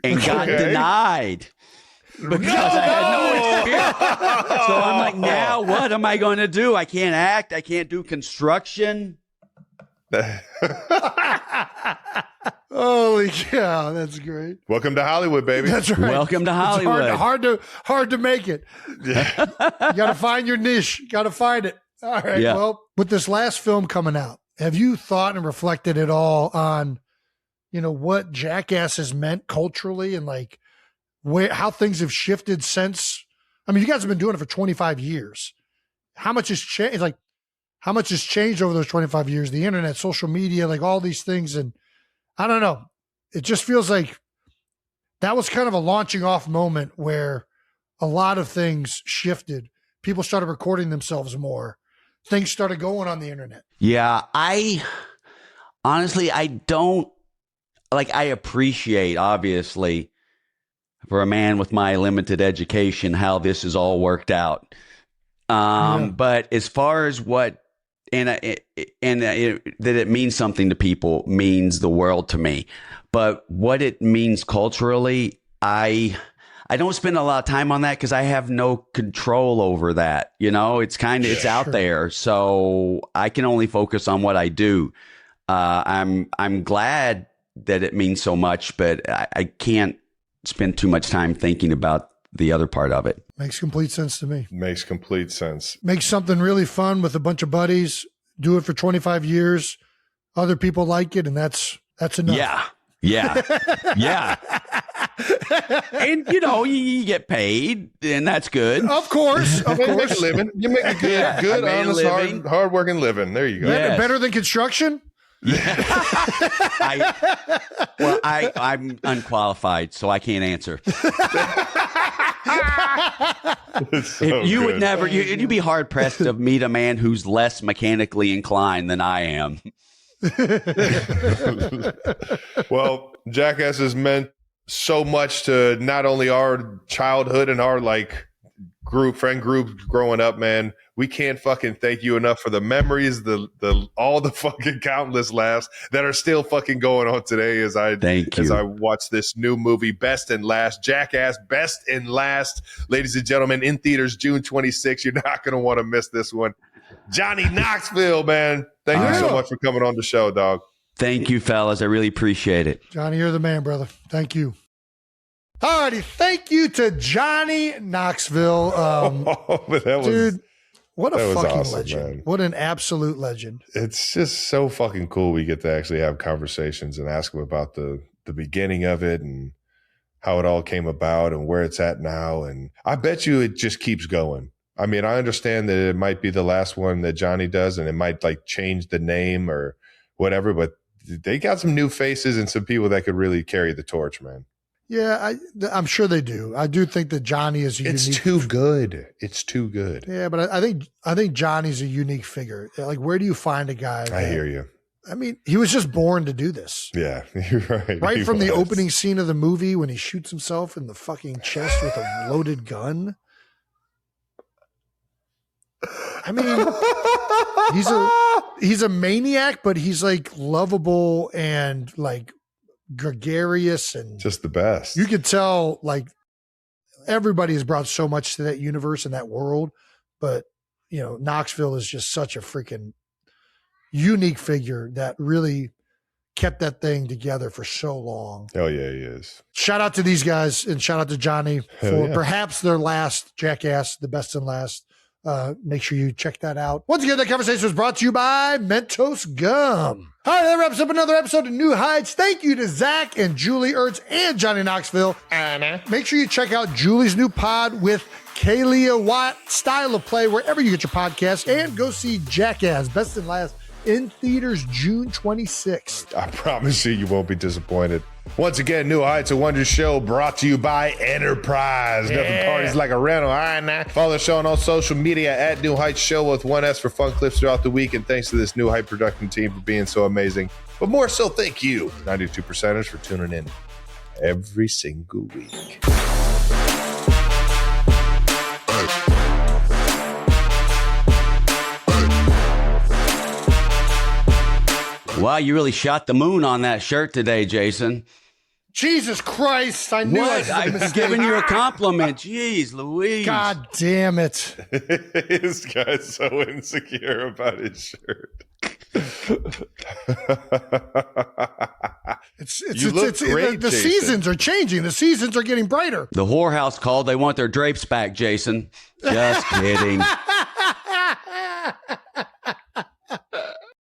and got denied because I had no experience. So I'm like, now what am I going to do? I can't act. I can't do construction. Holy cow, that's great. Welcome to Hollywood, baby. That's right. Welcome to Hollywood. It's hard to make it. You got to find your niche. You got to find it. All right. Yeah. Well, with this last film coming out, have you thought and reflected at all on, what Jackass has meant culturally and like how things have shifted since? I mean, you guys have been doing it for 25 years. How much has changed? Like, how much has changed over those 25 years? The internet, social media, like all these things. And I don't know. It just feels like that was kind of a launching off moment where a lot of things shifted. People started recording themselves more. Things started going on the internet. Yeah, I don't, I appreciate, obviously, for a man with my limited education, how this has all worked out. But as far as that it means something to people means the world to me. But what it means culturally, I don't spend a lot of time on that because I have no control over that. It's out there. So I can only focus on what I do. I'm glad that it means so much, but I can't spend too much time thinking about the other part of it. Makes complete sense to me. Makes complete sense. Make something really fun with a bunch of buddies. Do it for 25 years. Other people like it, and that's enough. Yeah. And you get paid, and that's good. Of course. You make a living. You make a good, honest, hard-working living. There you go. Yes. Better than construction? I'm unqualified, so I can't answer. You'd be hard pressed to meet a man who's less mechanically inclined than I am. Well, Jackass has meant so much to not only our childhood and our friend group growing up, man. We can't fucking thank you enough for the memories, all the fucking countless laughs that are still fucking going on today as I watch this new movie, Best and Last, Jackass, Best and Last. Ladies and gentlemen, in theaters June 26th. You're not going to want to miss this one. Johnny Knoxville, man. Thank you so much for coming on the show, dog. Thank you, fellas. I really appreciate it. Johnny, you're the man, brother. Thank you. All righty. Thank you to Johnny Knoxville. Dude, what a fucking awesome, legend. Man. What an absolute legend. It's just so fucking cool. We get to actually have conversations and ask him about the beginning of it and how it all came about and where it's at now. And I bet you it just keeps going. I mean, I understand that it might be the last one that Johnny does and it might like change the name or whatever, but they got some new faces and some people that could really carry the torch, man. Yeah, I'm sure they do. I do think that Johnny is It's too good. It's too good. Yeah, but I think Johnny's a unique figure. Like, where do you find a guy? I hear you. I mean, he was just born to do this. Yeah, you're right. Right from the opening scene of the movie when he shoots himself in the fucking chest with a loaded gun. I mean, he's a maniac, but he's like lovable and like gregarious and just the best. You could tell like everybody has brought so much to that universe and that world, but you know, Knoxville is just such a freaking unique figure that really kept that thing together for so long. Oh yeah, he is. Shout out to these guys and shout out to Johnny for perhaps their last Jackass, the best and last. Make sure you check that out. Once again, that conversation was brought to you by Mentos Gum. All right, that wraps up another episode of New Heights. Thank you to Zach and Julie Ertz and Johnny Knoxville. Make sure you check out Julie's new pod with Kalia Watt, Style of Play, wherever you get your podcasts, and go see Jackass, Best and Last, in theaters June 26th. I promise you won't be disappointed. Once again, New Heights, a Wonder show brought to you by Enterprise. Nothing parties like a rental. All right, now. Follow the show on all social media at New Heights Show with 1S for fun clips throughout the week. And thanks to this New Heights production team for being so amazing. But more so, thank you, 92%ers, for tuning in every single week. Wow, you really shot the moon on that shirt today, Jason. Jesus Christ, I knew I was giving you a compliment. Jeez, Louise. God damn it. This guy's so insecure about his shirt. The seasons are changing. The seasons are getting brighter. The whorehouse called. They want their drapes back, Jason. Just kidding.